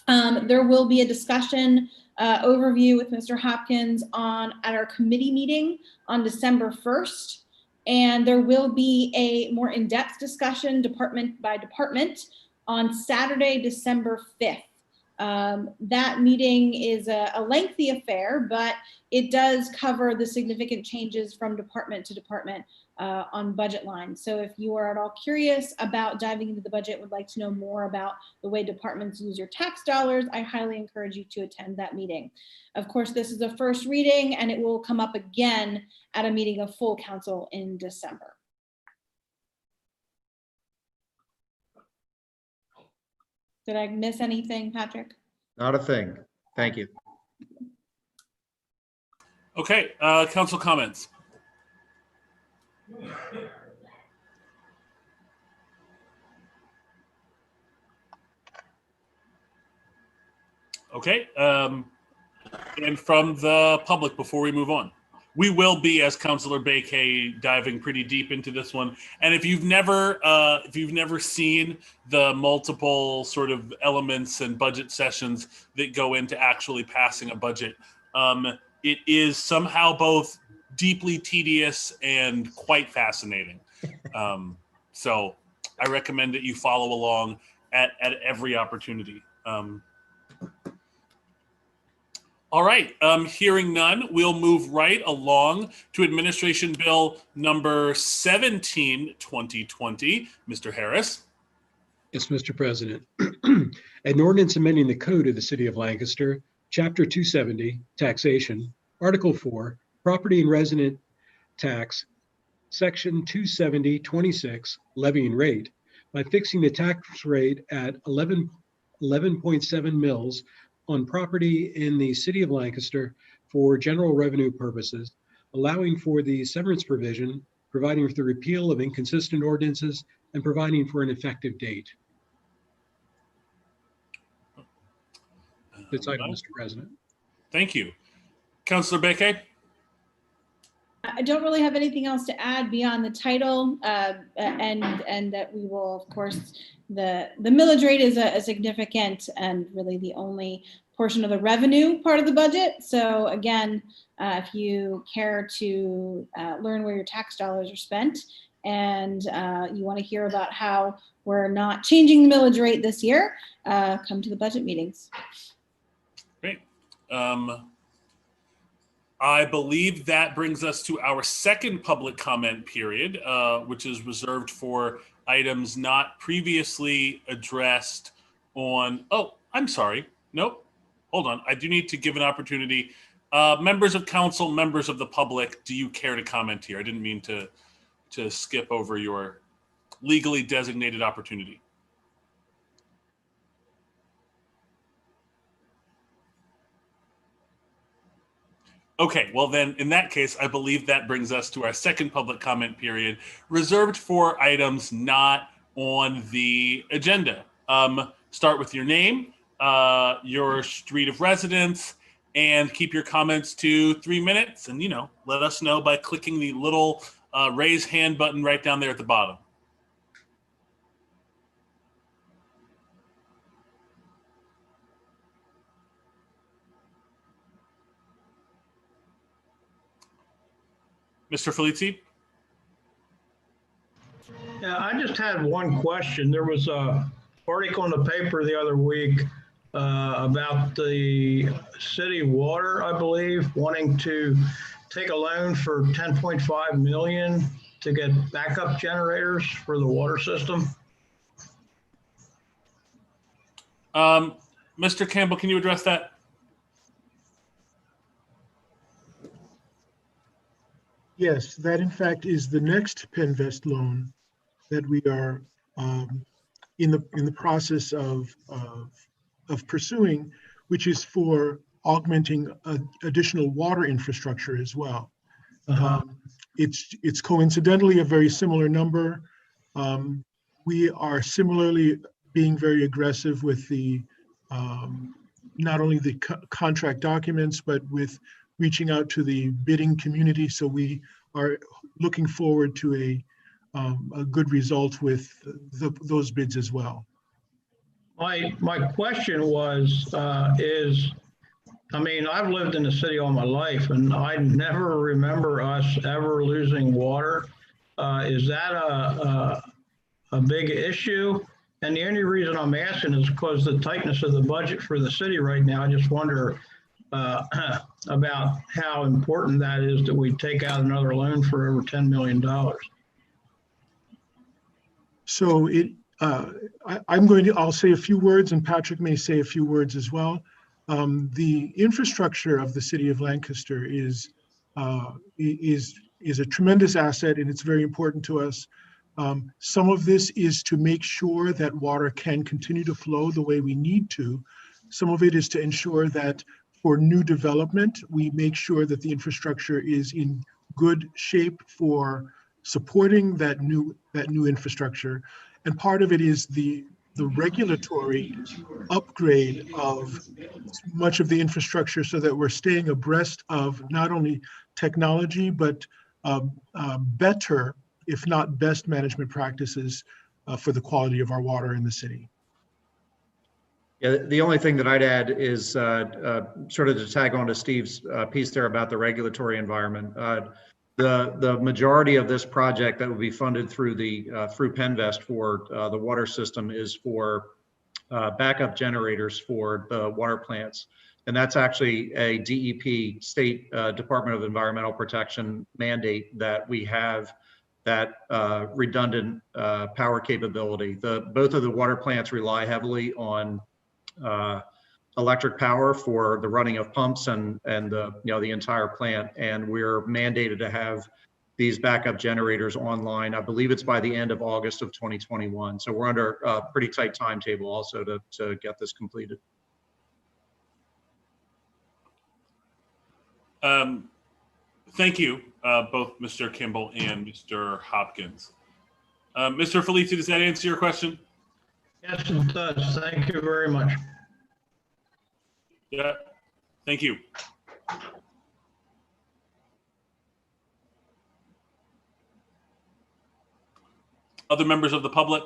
[SPEAKER 2] There will be a discussion overview with Mr. Hopkins at our committee meeting on December 1st. And there will be a more in-depth discussion department by department on Saturday, December 5th. That meeting is a lengthy affair, but it does cover the significant changes from department to department on budget lines. So if you are at all curious about diving into the budget, would like to know more about the way departments use your tax dollars, I highly encourage you to attend that meeting. Of course, this is a first reading, and it will come up again at a meeting of full council in December. Did I miss anything, Patrick?
[SPEAKER 5] Not a thing. Thank you.
[SPEAKER 7] Okay, council comments. Okay, and from the public before we move on. We will be, as Councilor Bakay, diving pretty deep into this one. And if you've never seen the multiple sort of elements and budget sessions that go into actually passing a budget, it is somehow both deeply tedious and quite fascinating. So I recommend that you follow along at every opportunity. All right, hearing none, we'll move right along to Administration Bill number 17, 2020. Mr. Harris.
[SPEAKER 6] Yes, Mr. President. An ordinance amending the code of the City of Lancaster, Chapter 270, Taxation, Article 4, Property and Resident Tax, Section 270.26, Levying Rate, by fixing the tax rate at 11.7 mils on property in the City of Lancaster for general revenue purposes, allowing for the severance provision, providing for the repeal of inconsistent ordinances, and providing for an effective date. The title, Mr. President.
[SPEAKER 7] Thank you. Councilor Bakay?
[SPEAKER 2] I don't really have anything else to add beyond the title, and that we will, of course, the millage rate is a significant and really the only portion of the revenue part of the budget. So again, if you care to learn where your tax dollars are spent and you want to hear about how we're not changing the millage rate this year, come to the budget meetings.
[SPEAKER 7] Great. I believe that brings us to our second public comment period, which is reserved for items not previously addressed on, oh, I'm sorry. Nope. Hold on. I do need to give an opportunity. Members of council, members of the public, do you care to comment here? I didn't mean to skip over your legally designated opportunity. Okay, well then, in that case, I believe that brings us to our second public comment period, reserved for items not on the agenda. Start with your name, your street of residence, and keep your comments to 3 minutes. And, let us know by clicking the little raise hand button right down there at the bottom. Mr. Felici?
[SPEAKER 16] Yeah, I just had one question. There was a article in the paper the other week about the city water, I believe, wanting to take a loan for 10.5 million to get backup generators for the water system.
[SPEAKER 7] Mr. Campbell, can you address that?
[SPEAKER 19] Yes, that in fact is the next Penvest loan that we are in the process of pursuing, which is for augmenting additional water infrastructure as well. It's coincidentally a very similar number. We are similarly being very aggressive with the not only the contract documents, but with reaching out to the bidding community. So we are looking forward to a good result with those bids as well.
[SPEAKER 16] My question was, I've lived in the city all my life and I never remember us ever losing water. Is that a big issue? And the only reason I'm asking is because the tightness of the budget for the city right now. I just wonder about how important that is that we take out another loan for over $10 million.
[SPEAKER 19] So I'll say a few words and Patrick may say a few words as well. The infrastructure of the city of Lancaster is a tremendous asset and it's very important to us. Some of this is to make sure that water can continue to flow the way we need to. Some of it is to ensure that for new development, we make sure that the infrastructure is in good shape for supporting that new infrastructure. And part of it is the regulatory upgrade of much of the infrastructure so that we're staying abreast of not only technology, but better, if not best, management practices for the quality of our water in the city.
[SPEAKER 5] Yeah, the only thing that I'd add is sort of to tag on to Steve's piece there about the regulatory environment. The majority of this project that would be funded through through Penvest for the water system is for backup generators for the water plants. And that's actually a DEP, State Department of Environmental Protection mandate that we have that redundant power capability. Both of the water plants rely heavily on electric power for the running of pumps and the entire plant. And we're mandated to have these backup generators online. I believe it's by the end of August of 2021. So we're under a pretty tight timetable also to get this completed.
[SPEAKER 7] Thank you, both Mr. Kimball and Mr. Hopkins. Mr. Felici, does that answer your question?
[SPEAKER 16] Yes, it does. Thank you very much.
[SPEAKER 7] Yeah, thank you. Other members of the public?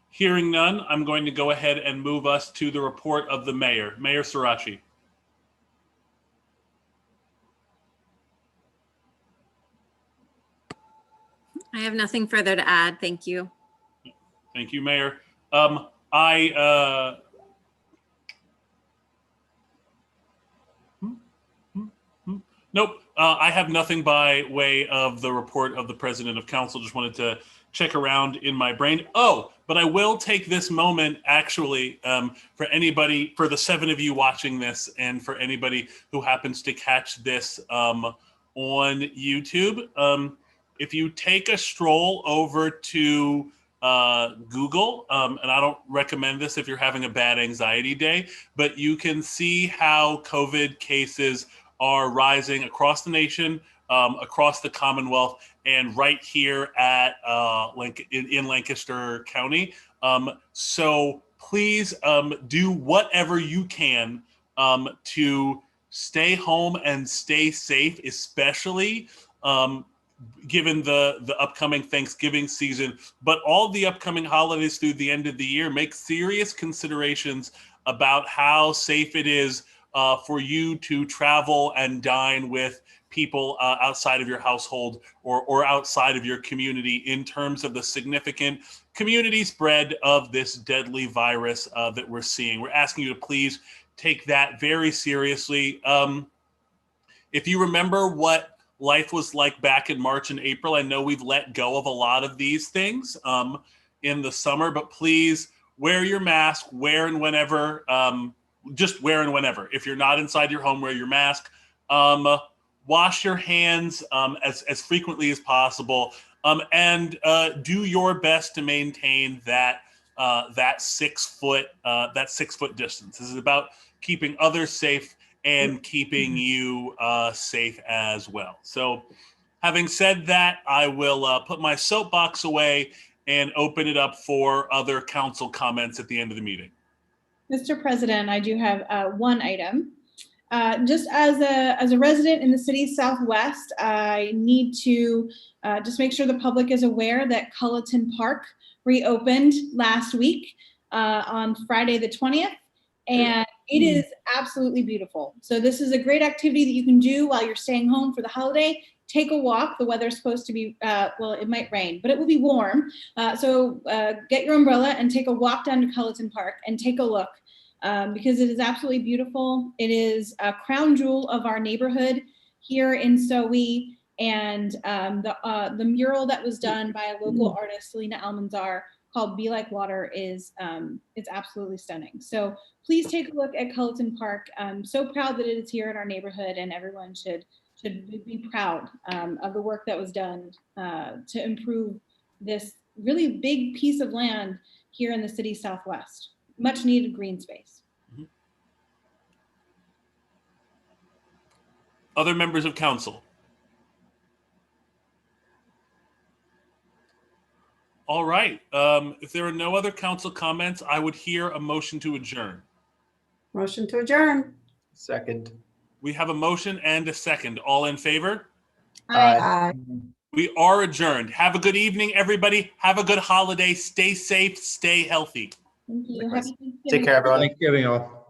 [SPEAKER 7] Hearing none, I'm going to go ahead and move us to the report of the mayor. Mayor Sirachi.
[SPEAKER 1] I have nothing further to add. Thank you.
[SPEAKER 7] Thank you, Mayor. Nope. I have nothing by way of the report of the president of council. Just wanted to check around in my brain. Oh, but I will take this moment actually for anybody, for the 7 of you watching this, and for anybody who happens to catch this on YouTube. If you take a stroll over to Google, and I don't recommend this if you're having a bad anxiety day, but you can see how COVID cases are rising across the nation, across the Commonwealth, and right here at in Lancaster County. So please do whatever you can to stay home and stay safe, especially given the upcoming Thanksgiving season, but all the upcoming holidays through the end of the year. Make serious considerations about how safe it is for you to travel and dine with people outside of your household or outside of your community in terms of the significant community spread of this deadly virus that we're seeing. We're asking you to please take that very seriously. If you remember what life was like back in March and April, I know we've let go of a lot of these things in the summer, but please wear your mask, wear and whenever, just wear and whenever. If you're not inside your home, wear your mask. Wash your hands as frequently as possible, and do your best to maintain that 6 foot distance. This is about keeping others safe and keeping you safe as well. So, having said that, I will put my soapbox away and open it up for other council comments at the end of the meeting.
[SPEAKER 2] Mr. President, I do have one item. Just as a resident in the city Southwest, I need to just make sure the public is aware that Culleton Park reopened last week on Friday the 20th, and it is absolutely beautiful. So this is a great activity that you can do while you're staying home for the holiday. Take a walk. The weather's supposed to be, well, it might rain, but it will be warm. So get your umbrella and take a walk down to Culleton Park and take a look. Because it is absolutely beautiful. It is a crown jewel of our neighborhood here in Sowe, and the mural that was done by a local artist, Selena Almanzar, called "Be Like Water" is it's absolutely stunning. So please take a look at Culleton Park. I'm so proud that it is here in our neighborhood, and everyone should be proud of the work that was done to improve this really big piece of land here in the city southwest. Much needed green space.
[SPEAKER 7] Other members of council? All right. If there are no other council comments, I would hear a motion to adjourn.
[SPEAKER 15] Motion to adjourn.
[SPEAKER 8] Second.
[SPEAKER 7] We have a motion and a second. All in favor?
[SPEAKER 15] Aye.
[SPEAKER 7] We are adjourned. Have a good evening, everybody. Have a good holiday. Stay safe, stay healthy.
[SPEAKER 2] Thank you.
[SPEAKER 8] Likewise.
[SPEAKER 2] Happy Thanksgiving.
[SPEAKER 8] Take care, everyone.
[SPEAKER 5] Thanksgiving all.